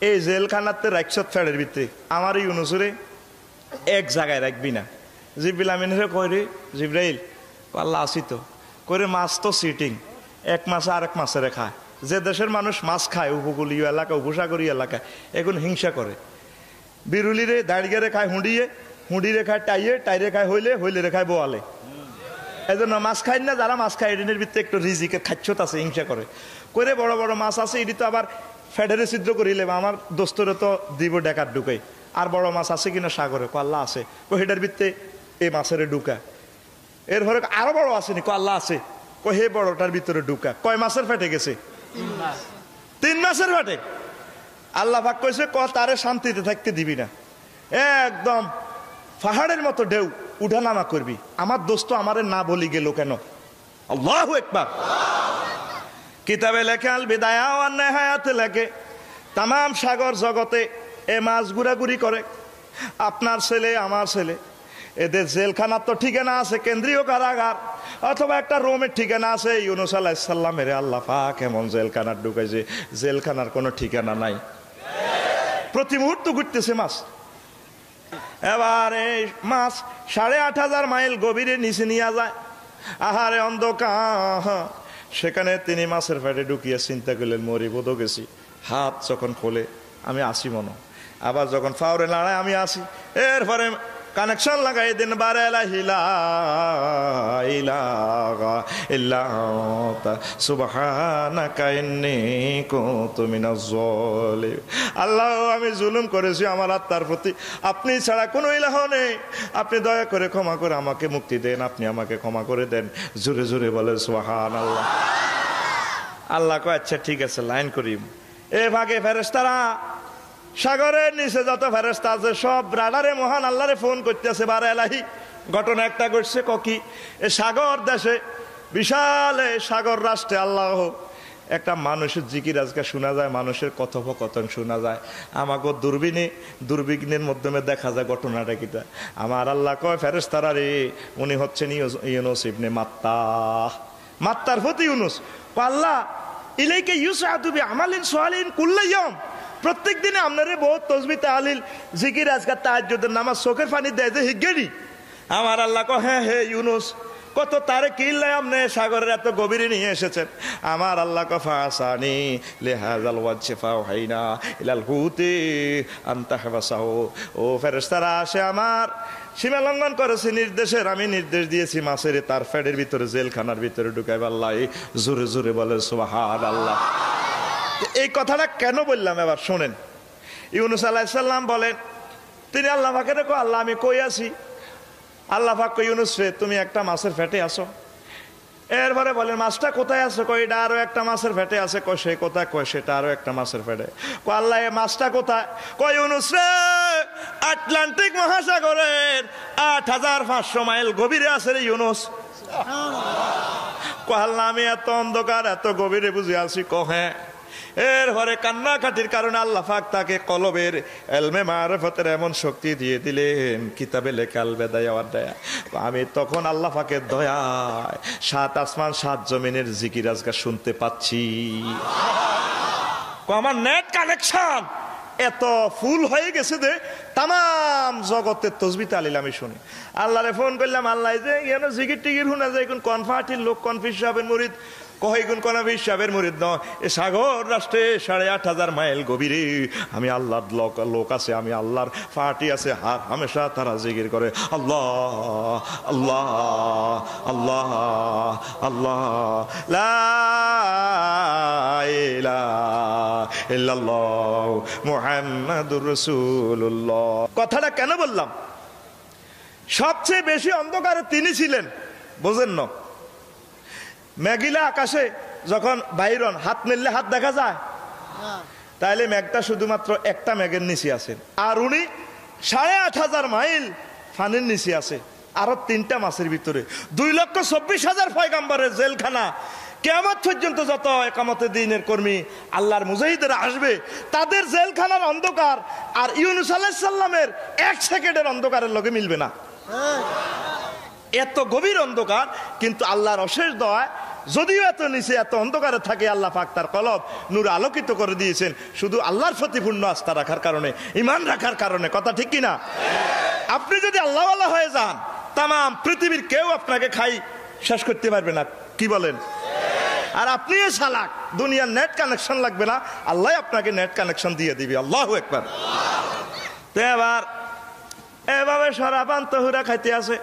এই জেলখানাতে রাখছত ফেড়ের ভিতরে, আমার ইউনূসরে এক জায়গায় রাখবি না। জিব্রিল আমিনের কই রে জিব্রাইল, আল্লাহ আসি তো করে, মাছ তো সিটিং, এক মাছে আরেক মাছেরে খায়। যে দেশের মানুষ মাছ খায়, উপকূলীয় এলাকা উপসাগরীয় এলাকায়, এখন হিংসা করে। বিরুলিরে দাঁড়িয়ে খায় হুঁড়িয়ে, হুঁড়িরে খায় টাইয়ে, টাইরে খায় হইলে, হইলে খায় বোয়ালে। এই জন্য মাছ খাই না যারা মাছ খায়, এডিনের ভিতরে একটু রিজিকের খাচ্ছত আছে, হিংসা করে। করে বড় বড় মাছ আছে, এটি তো আবার ফেডারে ছিদ্র করিলে আমার দোস্তরে তো দিব ডেকার ঢুকাই। আর বড় মাছ আছে কিনা সাগরে? আল্লাহ আছে। হেডার ভিতরে এই মাছের ঢুকা। এর ঘরে আরো বড় আসেনি? আল্লাহ আছে। হে বড়টার ভিতরে ঢুকা। কয় মাছের ফেটে গেছে? 3 মাসের ফেটে। আল্লাহ পাক কইছে তারে শান্তিতে থাকতে দিবি না, একদম পাহাড়ের মতো ঢেউ উঠানামা করবি। আমার দোস্ত আমারে না বলি গেল কেন? আল্লাহু আকবার। কিতাবে লেখে, আল বিদায়া ওয়ান নিহায়াতে লেখে, তাম সাগর জগতে এ মাছ ঘুরাঘুরি করে। আপনার ছেলে আমার ছেলে, এদের জেলখানার তো ঠিকানা আছে, কেন্দ্রীয় কারাগার অথবা একটা রোমের ঠিকানা আছে। ইউনূস আলাইহিস সালামের আল্লাহ পাক এমন জেলখানার ঢুকাইছে, জেলখানার কোনো ঠিকানা নাই, প্রতি মুহূর্ত ঘুরতেছে মাছ। এবার এই মাছ 8500 মাইল গভীরে নিচে নিয়ে যায়। আহারে অন্ধকার, সেখানে তিনি মাছের পেটে ঢুকিয়ে চিন্তা করলেন, মরি বোধ গেছি। হাত যখন খোলে, আমি আসি মনো, আবার যখন ফাউরে লড়ায় আমি আসি। এরপরে কানেকশন লাগাই দিন বারে লা ইলাহা ইল্লা আনতা সুবহানাকা ইন্নী কুনতু মিনাজ জালিমিন। আল্লাহ, আমি জুলুম করেছি আমার আত্মার প্রতি, আপনি ছাড়া কোনো ইলাহ নেই, আপনি দয়া করে ক্ষমা করে আমাকে মুক্তি দেন, আপনি আমাকে ক্ষমা করে দেন। জোরে জোরে বলে সুবহানাল্লাহ। আল্লাহ কয় আচ্ছা ঠিক আছে, লাইন করিম। এ ভাগে ফেরেশতারা সাগরের নিচে যত ফেরেশতা আছে সব রাডারে মহান আল্লাহরে ফোন করতেছে বারে এলাহি। ঘটনা একটা ঘটছে কি, এ সাগর দেশে বিশাল সাগর রাষ্ট্রে আল্লাহ একটা মানুষের জিকির আজকে শোনা যায়, মানুষের কথোপকথন শোনা যায়। আমাকে দুর্বিঘ্নের মাধ্যমে দেখা যায় ঘটনাটা কিটা। আমার আল্লাহ কয় ফেরেশতারা রে, উনি হচ্ছেন ইউনুস ইবনে মাত্তার প্রতি ইউনুস। আল্লাহ ইলাইকা ইউসআদু বিআমালিন সালিহিন কুল্লা ইয়াউম, প্রত্যেক দিনে আপনারে বহুত তসবিহ তাহলিল জিকির আজকার তাহাজ্জুদের নামাজ চোখের পানি দেয় যে হিজ্ঞেনি। আমার আল্লাহ কয় হ্যাঁ হে ইউনুস, কত তারে কিল্লাই আপনি সাগরের এত গভীরে নিয়ে এসেছেন। আমার আল্লাহ ফাসানি লিহাযাল ওয়াজহি ফাওহাইনা ইলাল হুতি আনতা হাবাসাহু। ও ফেরেশতারা আসে আমার সীমা লঙ্ঘন করেছে নির্দেশের, আমি নির্দেশ দিয়েছি মাছের তার ফ্যাডের ভিতরে জেলখানার ভিতরে ঢুকাই। আল্লাহ জোরে জোরে বলে সুবহানাল্লাহ। এই কথাটা কেন বললাম এবার শোনেন। ইউনুস আলাইহিস সালাম বলেন, তিনি আল্লাহ পাকে দেখো, আল্লাহ আমি কই আছি? আল্লাহ পাক কই ইউনুস রে তুমি একটা মাছের ফ্যাটে আসো। এরপরে বলেন মাছটা কোথায় আছে? কই এটা আরো একটা মাছের ফ্যাটে আছে। কই সে কোথায়? কই সেটা আরো একটা মাছের ফ্যাটে। কই আল্লাহ এই মাছটা কোথায়? কই ইউনুস রে আটলান্টিক মহাসাগরের 8500 মাইল গভীরে আছে রে ইউনুস। কই আল্লাহ আমি এত অন্ধকার এত গভীরে বুঝে আছি? কহে এরপরে কান্নাকাটির কারণে আল্লাহ পাক তাকে কলবের এলমে মারিফতের এমন শক্তি দিয়ে দিলেন, কিতাবে লেখা আল বেদায়া ওয়াদ দায়া। আমি তখন আল্লাহ পাকের দয়ায় 7 আসমান 7 জমিনের জিকির আজকাল শুনতে পাচ্ছি। আমার নেট কানেকশন এত ফুল হয়ে গেছে যে তামাম জগতের তসবিহ তাহলিল আমি শুনি। আল্লাহরে ফোন করলাম, আল্লাহ যে এখানে জিকির টিকির শুনা যায়, কোন কনফার্টির লোক কনফিস সাহেবের মুরিদ কহিগুন কনফিস সাহেবের মুরিদ ন, এ সাগর রাষ্ট্রে 8500 মাইল গভীরে আমি আল্লাহর লোক আছে, আমি আল্লাহর পার্টি আছে, হামেশা তারা জিকির করে আল্লাহ আল্লাহ আল্লাহ আল্লাহ লা ইলাহা ইল্লাল্লাহ মুহাম্মাদুর রাসূলুল্লাহ। কথাটা কেন বললাম? সবচেয়ে বেশি অন্ধকারে তিনি ছিলেন, বোঝেন না? মেঘিলা আকাশে যখন বাইরন হাত মেললে হাত দেখা যায়, তাইলে মেঘটা শুধুমাত্র একটা মেঘের নিচে আছেন, আর উনি 8500 মাইল ফানির নিচে আছে, আরো 3টা মাসের ভিতরে 2,24,000 পয়গাম্বরের জেলখানা। কিয়ামত পর্যন্ত যত একামতে দিনের কর্মী আল্লাহর মুজাহিদেরা আসবে, তাদের জেলখানার অন্ধকার আর ইউনুস আলাইহিস সালামের 1 সেকেন্ডের অন্ধকারের লগে মিলবে না। এত গভীর অন্ধকার, কিন্তু আল্লাহর অশেষ দয়া, যদিও এত নিচে এত অন্ধকারে থাকে, আল্লাহ পাক তার কলব নূরে আলোকিত করে দিয়েছেন শুধু আল্লাহর প্রতি পূর্ণ আস্থা রাখার কারণে, ঈমান রাখার কারণে। কথা ঠিক কিনা? আপনি যদি আল্লাহওয়ালা হয়ে যান, তামাম পৃথিবীর কেউ আপনাকে শেষ করতে পারবে না। কি বলেন? আর আপনি চালাক, দুনিয়ার নেট কানেকশন লাগবে না, আল্লাহ আপনাকে নেট কানেকশন দিয়ে দিবে। আল্লাহু আকবার। তো এবার এভাবে শরাবান তহুরা খাইতে আছে,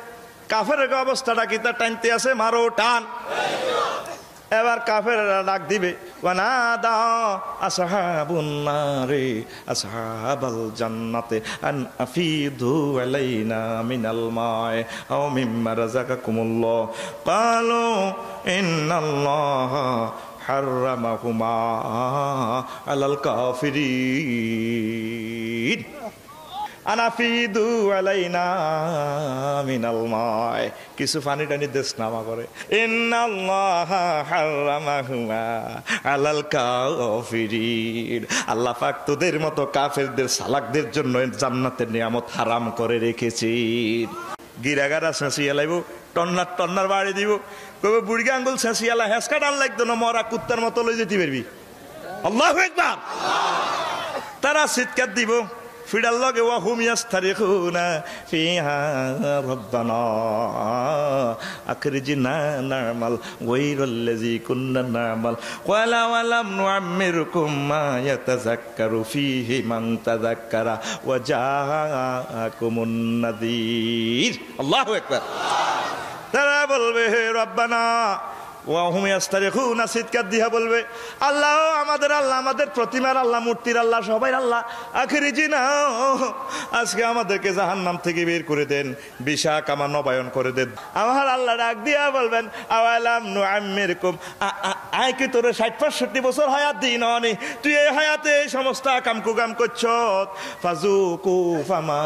কাফেরের অবস্থাটা কি তা টানতে আছে, মারো টান। এবার কাফেররা ডাক দিবে, ওয়ানাদা আসহাবুন নারি আসহাবাল জান্নাতি আন আফিদু আলাইনা মিনাল মা'i আও মিম্মা রাযাকাকুমুল্লাহ ক্বালু ইন্নাল্লাহা হাররামাহুমা আলাল কাফিরিন আনাফিদু আলাইনা মিনাল মা'i। কিছু পানি টানি দেশ নামা করে, ইন্নাল্লাহা হাররামাহুমা আলাল কাফিরিন। আল্লাহ পাক তোদের মতো কাফেরদের সালাকদের জন্য জান্নাতের নিয়ামত হারাম করে রেখেছেন। গিরাগারা ছেঁচিয়া লাইব, টন্নার বাড়ি দিব, কবে বুড়ি আঙ্গুল ছেঁচিয়ালা হেঁচকা টান লাগতো না, মরা কুত্তার মতো লই যেতে পারবি। আল্লাহু আকবার। তারা চিৎকার দিব, ফিডার লগে ওয়া হুম ইয়াস্তারিখুনা ফিহা রব্বানা আখরিজনা না'মাল গায়রাল্লাযী কুন্না না'মাল ওয়ালা ওয়ালাম নুআম্মিরকুম মা ইয়াতাযাক্কারু ফীহি মান তাযাক্কারা ওয়া জাআকুমুন নাযীর। আল্লাহু আকবার। তারা বলবে হে রব্বানা ওয়া হুম ইয়াস্তারিখুনা, চিৎকার দিয়া বলবে আল্লাহ আমাদের আল্লাহ, আমাদের প্রতিমার আল্লাহ, মূর্তির আল্লাহ, সবাই আল্লাহ, আখরিজিনা আজকে আমাদেরকে জাহান্নাম থেকে বের করে দেন, বিশাক আমার নবায়ন করে দেন। আমার আল্লাহ ডাক দিয়া বলবেন আওয়ালাম নুআম্মিরকুম, আয় কি তোরে ৬০-৬৫ বছর হায়াত দিই ননি, তুই এই হায়াতে এই সমস্ত কাম কুকাম করছ, ফাজুকু ফামা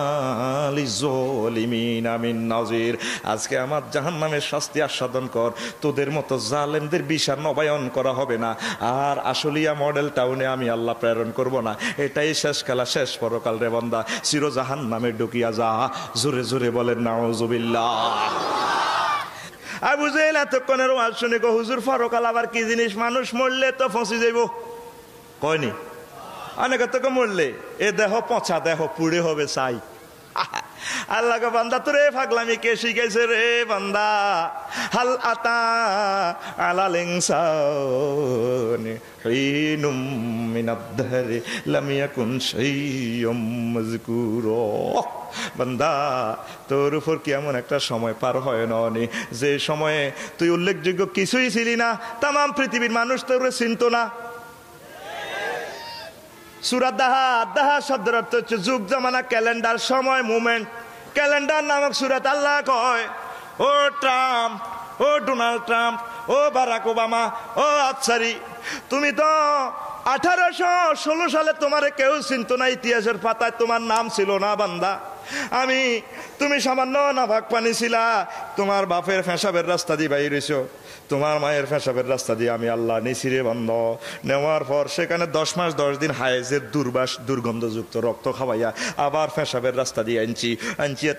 লিজ্জালিমিনা মিন নাযির, আজকে আমার জাহান্নামের শাস্তি আস্বাদন কর, তোদের মতো জালেমদের বিচার নবায়ন করা হবে না, আর আশুলিয়া মডেল টাউনে আমি আল্লাহ প্রেরণ করব না, এটাই শেষ খেলা, শেষ পরকাল রে বান্দা, চির জাহান্নামে ঢুকিয়া যা। জোরে জোরে বলেন নাউজুবিল্লাহ। আবু জেহেল এতক্ষণের ওয়াজ শুনে কো হুজুর পরকাল আবার কি জিনিস, মানুষ মরলে তো ফসি যাইব, কয়নি অনেকে তোকে মরলে এ দেহ পচা দেহ পুড়ে হবে চাই। আল্লাহ গো বান্দা তোরে পাগলামি কে শিখাইছে রে বান্দা, হাল আতা আলাল ইনসানি হিনুম মিনাদ দাহরি লাম ইয়াকুন শাইয়্যুম মাযকুরা। বান্দা তোর উপর কি এমন একটা সময় পার হয় ননি যে সময়ে তুই উল্লেখযোগ্য কিছুই ছিলি না, তাম পৃথিবীর মানুষ তোর চিনতো না। সূরা দাহা, দাহা শব্দের অর্থ হচ্ছে যুগ জামানা, ক্যালেন্ডার, সময়, মুমেন্ট। ক্যালেন্ডার নামক সূরাত আল্লাহ কয় ও ট্রাম্প, ও ডোনাল্ড ট্রাম্প, ও বারাক ওবামা, ও আচ্ছারি, তুমি তো 1816 সালে তোমারে কেউ চিনত না, ইতিহাসের পাতায় তোমার নাম ছিল না বান্দা। তুমি সামান্য নাভাগ পানি ছিলা, তোমার বাপের ফেসাবের রাস্তা দিয়ে বাইর হইছো, তোমার মায়ের ফেসাবের রাস্তা দিয়ে আমি আল্লাহ নিছি রে বন্ধ। নেওয়ার পর সেখানে 10 মাস 10 দিন হায়েজের দুর্বাস দুর্গন্ধযুক্ত রক্ত খাওয়াইয়া আবার ফেসাবের রাস্তা দিয়ে আনছি।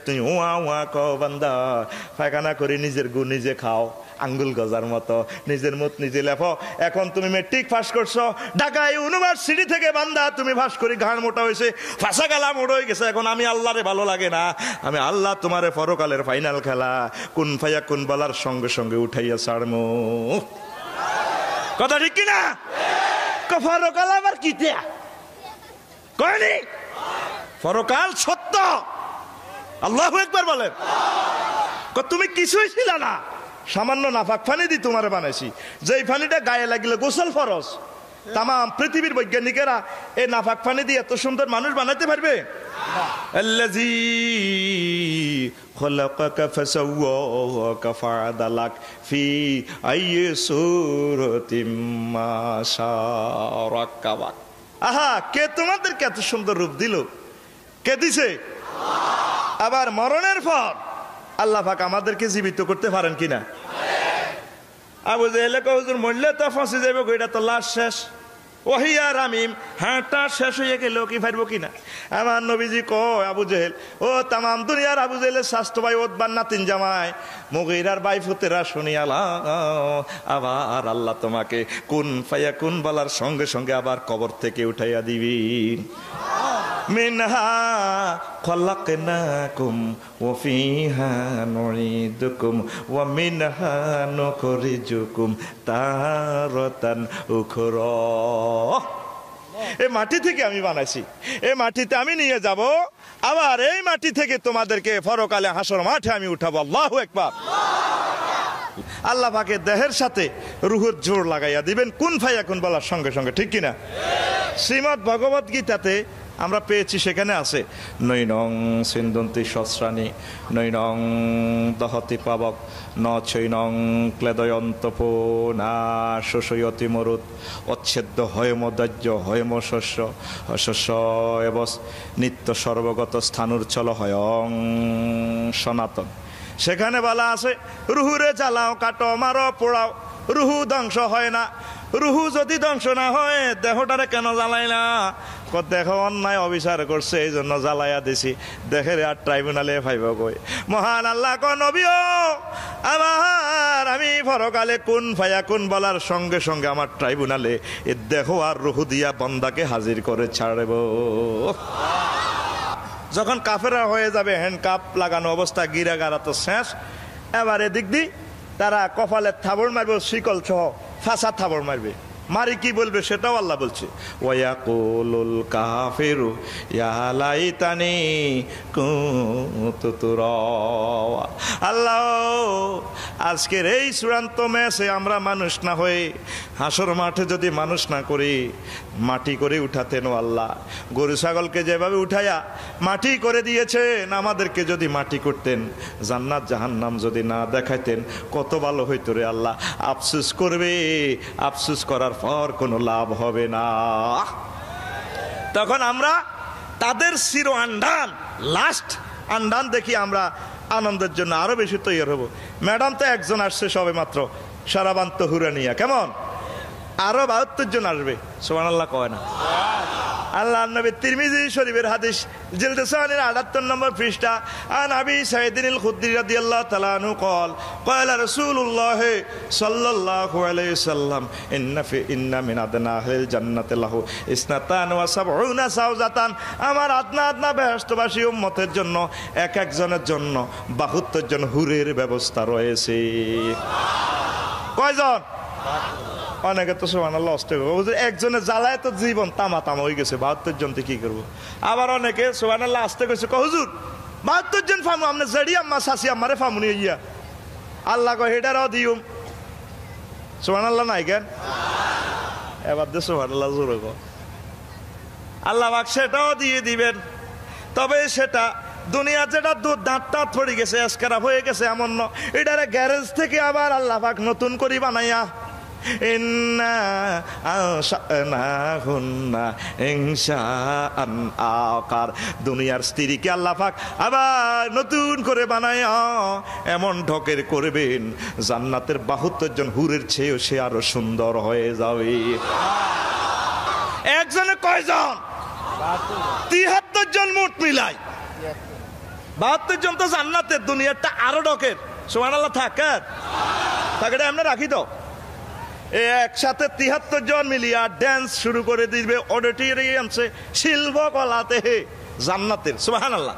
তুই ওয়া ওয়া ক বান্দা, পায়খানা করে নিজের গু নিজে খাও, আঙ্গুল গজার মতো নিজের মুখ নিজে লেফো। এখন তুমি মেট্রিক পাস করছো ঢাকা ইউনিভার্সিটি থেকে বান্দা, তুমি পাস করি ঘাড় মোটা হয়েছে, ফাঁসা গেলা মোড় হয়ে গেছে, এখন আমি আল্লাহরে ভালো লাগে না, আমি আল্লাহ তোমারে পরকালের ফাইনাল খেলা কুন ফায়া কুন বলার সঙ্গে সঙ্গে উঠাইয়া ছাড়মু। কথা ঠিক কিনা? পরকাল আবার কি কয়নি, পরকাল সত্য। আল্লাহু আকবার বলেন। তুমি কিছুই ছিল না, সামান্য নাফাক ফানি দি তোমারে বানাইছি, যেই ফানিটা গায়ে লাগিলে গোসল ফরজ। তাম পৃথিবীর বৈজ্ঞানিকেরা এই নাফাক ফানি দিয়ে এত সুন্দর মানুষ বানাইতে পারবে? আল্লাযী খলাকাকা ফাসাওয়াকা ফাআদালাক ফি আইয়ি সূরাতিম মা শাআ রাক্কাবাক। আহা, কে তোমাদেরকে এত সুন্দর রূপ দিল? কে দিছে? আবার মরণের পর আল্লাহ পাক আমাদেরকে জীবিত করতে পারেন কিনা? আবু জেহেল কয় হুজুর মরলে তো ফাঁসি যাইব, এটা তো লাশ শেষ, ওহিয়া রামিম, হাঁটা শেষ হয়ে গেল কি পারবো কিনা? আমার নবীজি কয় আবু জেহেল, ও তামাম দুনিয়ার আবু জেহেলের স্বাস্থ্য ভাই ওতবার নাতিন জামাই মুগীরার ভাই ফুতেরা শুনিয়ালা, আবার আল্লাহ তোমাকে কুন ফায়া কুন বলার সঙ্গে সঙ্গে আবার কবর থেকে উঠাইয়া দিবি। মিনহা খলাকনাকুম ওয়া ফিহা নুঈদুকুম ওয়া মিনহা নুখরিজুকুম তারাতান উখরা। এই মাটি থেকে আমি বানাইছি, এই মাটিতে আমি নিয়ে যাব, আবার এই মাটি থেকে তোমাদেরকে পরকালে হাসর মাঠে আমি উঠাবো। আল্লাহু আকবার। আল্লাহ পাকের দেহের সাথে রুহুর জোর লাগাইয়া দিবেন কুন ফায়াকুন বলার সঙ্গে সঙ্গে, ঠিক কিনা? শ্রীমদ্ ভগবত গীতাতে আমরা পেয়েছি, সেখানে আছে নৈনং সিন্ধন্তি সস্রাণী নৈনং দহতি পাবক ন ছৈনং ক্লেদয়ন্তপো না শোষয়তি মরুত অচ্ছেদ্য হয়ম দাহ্য হয়ম শস্য শস্য এব নিত্য সর্বগত স্থানুর্চল হয়ং সনাতন। সেখানে বলা আছে রুহুরে জ্বালাও, কাটো, মারো, পোড়াও, রুহু ধ্বংস হয় না। রুহু যদি ধ্বংস না হয় দেহটারে কেন জ্বালাই না? দেহ অন্যায় অবিচার করছে, এই জন্য জ্বালাইয়া দিছি, দেখের আর ট্রাইব্যুনালে ফাইব কই। মহান আল্লাহ ক নবীও, আবার আমি পরকালে কুন ফায়া কুন বলার সঙ্গে সঙ্গে আমার ট্রাইব্যুনালে এ দেহ আর রুহু দিয়া বন্দাকে হাজির করে ছাড়ব। যখন কাফেরা হয়ে যাবে হ্যান্ড কাপ লাগানো অবস্থা গিরাগারা তো শেষ। এবার এদিক দি তারা কপালের থাবড় মারবে, শিকল সহ ফাঁসা থাবড় মারবে। মারি কি বলবে সেটাও আল্লাহ বলছে, ওয়ায়াকুলুল কাফিরু ইয়া লাইতানি কুনতু তুরাবা। আল্লাহ আজকের এই চূড়ান্ত ম্যাচে আমরা মানুষ না হয়ে হাসর মাঠে যদি মানুষ না করি, মাটি করে উঠাতেন আল্লাহ। গরু ছাগলকে যেভাবে উঠাইয়া মাটি করে দিয়েছেন, আমাদেরকে যদি মাটি করতেন, জান্নাত জাহান্নাম যদি না দেখাইতেন, কত ভালো হইতো রে আল্লাহ। আফসোস করবে, আফসোস করার পর কোনো লাভ হবে না। তখন আমরা তাদের চির আন্ডান, লাস্ট আন্ডান দেখি আমরা আনন্দের জন্য আরো বেশি তৈরি হব। ম্যাডাম তো একজন আসছে সবে মাত্র, সারাবান্ত হুরানিয়া, কেমন? আরো 72 জন আসবে, সুবহানাল্লাহ কয় না? আল্লাহ নবী তিরমিজি শরীফের হাদিস জিলদ 78 নম্বর পৃষ্ঠা, আন আবি সাঈদিন আল খুদরি রাদিয়াল্লাহু তাআলা আনহু قال قال رسول الله صلى الله عليه وسلم ইন্না মিন আদনা আহলিল জান্নাতি লাহু ইসনাতান ওয়া সাবউনা সাওজাতান। আমার আদনা বেহেশতবাসী উম্মতের জন্য এক একজনের জন্য 72 জন হুরের ব্যবস্থা রয়েছে। কয়জন? অনেকে তো সুবহানাল্লাহ অস্তে একজনের জ্বালায় তো জীবন তামা হয়ে গেছে, 72 জন কি করবো। আবার অনেকে সুবহানাল্লাহ আসতে কইছে, হুজুর 72 জন ফামু, আপনি জেডি আম্মা শাসি আম্মারে ফামুনি ইয়া। আল্লাহ কয় হেডারও দিউম। সুবহানাল্লাহ নাই কেন? এবার দে সুবহানাল্লাহ জোরে কও। আল্লাহ পাক সেটাও দিয়ে দিবেন, তবে সেটা দুনিয়া যেটা দাঁতটা পড়ে গেছে, এসকারা হয়ে গেছে এমন ন, এটারে গ্যারেজ থেকে আবার আল্লাহ পাক নতুন করে বানাইয়া দুনিয়ার স্ত্রীকে আল্লাহ পাক আবার নতুন করে বানায় এমন ঢকের করবেন, জান্নাতের 72 জন হুরের চেয়েও সে আরো সুন্দর হয়ে যাবে। একজনে কয়জন? 73 জন মোট মিলাই 72 জন তো জান্নাতের, দুনিয়ারটা আরো ঢকের। সুবহানাল্লাহ থাকে আমরা রাখি তো একসাথে 73 জন মিলিয়া ড্যান্স শুরু করে দিবে অডিটোরিয়ামসে, শিল্পকলাতে জান্নাতের। সুবহানাল্লাহ।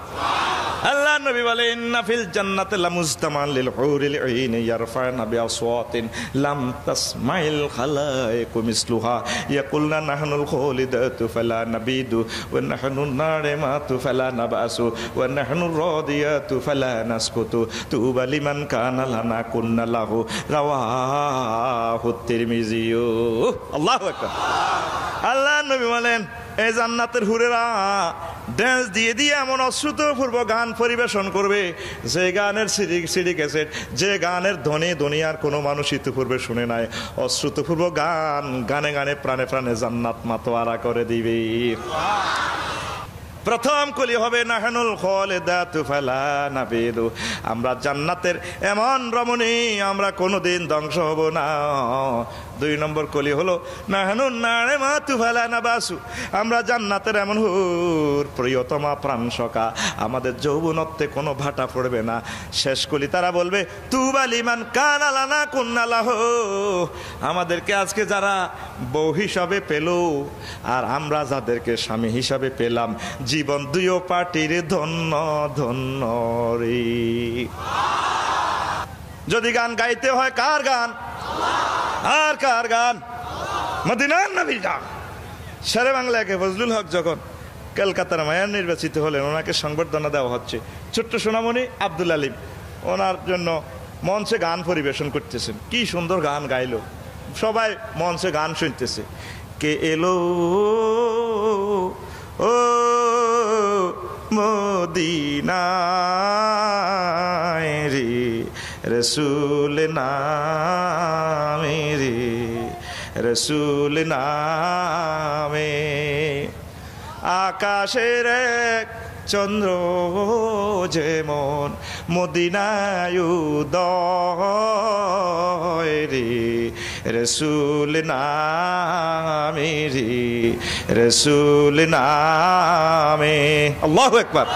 আল্লাহ নবী বলে, ইন্না ফিল জান্নাতি লামুজতামান লিল হুরিল আইন ইয়ারফানা বিআসওয়াতিন লাম তাসমাইল খালাইকু মিসলুহা ইয়াকুলনা নাহনুল খালিদাতু ফালা নাবিদু ওয়া নাহনুন নারিমাতু ফালা নাবাসু ওয়া নাহনুর রাদিয়াতু ফালা নাসকুতু তুবা লিমান কানা লানা কুন্না লাহু রাওয়াহু তিরমিজি। আল্লাহু আকবার। আল্লাহ নবী বলেন, এই জান্নাতের হুরেরা ড্যান্স দিয়ে দিয়ে এমন অশ্রুতপূর্ব গান পরিবেশন করবে, যে গানের সিডি ক্যাসেট, যে গানের ধ্বনি দুনিয়ার কোনো মানুষ ইতিপূর্বে শুনে নাই। অশ্রুতপূর্ব গান, গানে গানে প্রাণে প্রাণে জান্নাত মাতোয়ারা করে দিবে। প্রথম কলি হবে নাহনুল খালিদাতু ফালা নাবিদু, আমরা জান্নাতের এমন রমণী, আমরা কোনোদিন ধ্বংস হব না। 2 নম্বর কলি হলো নাহনুন নারিমাতু ফালা নাবাসু, আমরা জান্নাতের এমন হুর প্রিয়তমা প্রাণসখা, আমাদের যৌবনত্বে কোনো ভাটা পড়বে না। শেষ কলি তারা বলবে, তুবা লিমান কানা লানা কুন্না লাহু, আমাদেরকে আজকে যারা বউ হিসাবে পেল আর আমরা যাদেরকে স্বামী হিসাবে পেলাম, জীবন দুইও পার্টির ধন্য ধন্য রে। যদি গান গাইতে হয় কার গান? আর কার গান? মদিনার নবীর গান। শেরে বাংলাকে ফজলুল হক যখন কলকাতার মেয়র নির্বাচিত হলেন, ওনাকে সংবর্ধনা দেওয়া হচ্ছে। ছোট্ট সোনামণি আব্দুল আলিম ওনার জন্য মঞ্চে গান পরিবেশন করতেছেন। কি সুন্দর গান গাইলো, সবাই মঞ্চে গান শুনতেছে। কে এলো ও মদিনায় রে, রসুল নামে রে, রসুল নামে। আকাশের এক চন্দ্র যেমন মদিনায় উদয় রে, রসুল নামে রে, রসুল নামে। আল্লাহু আকবার।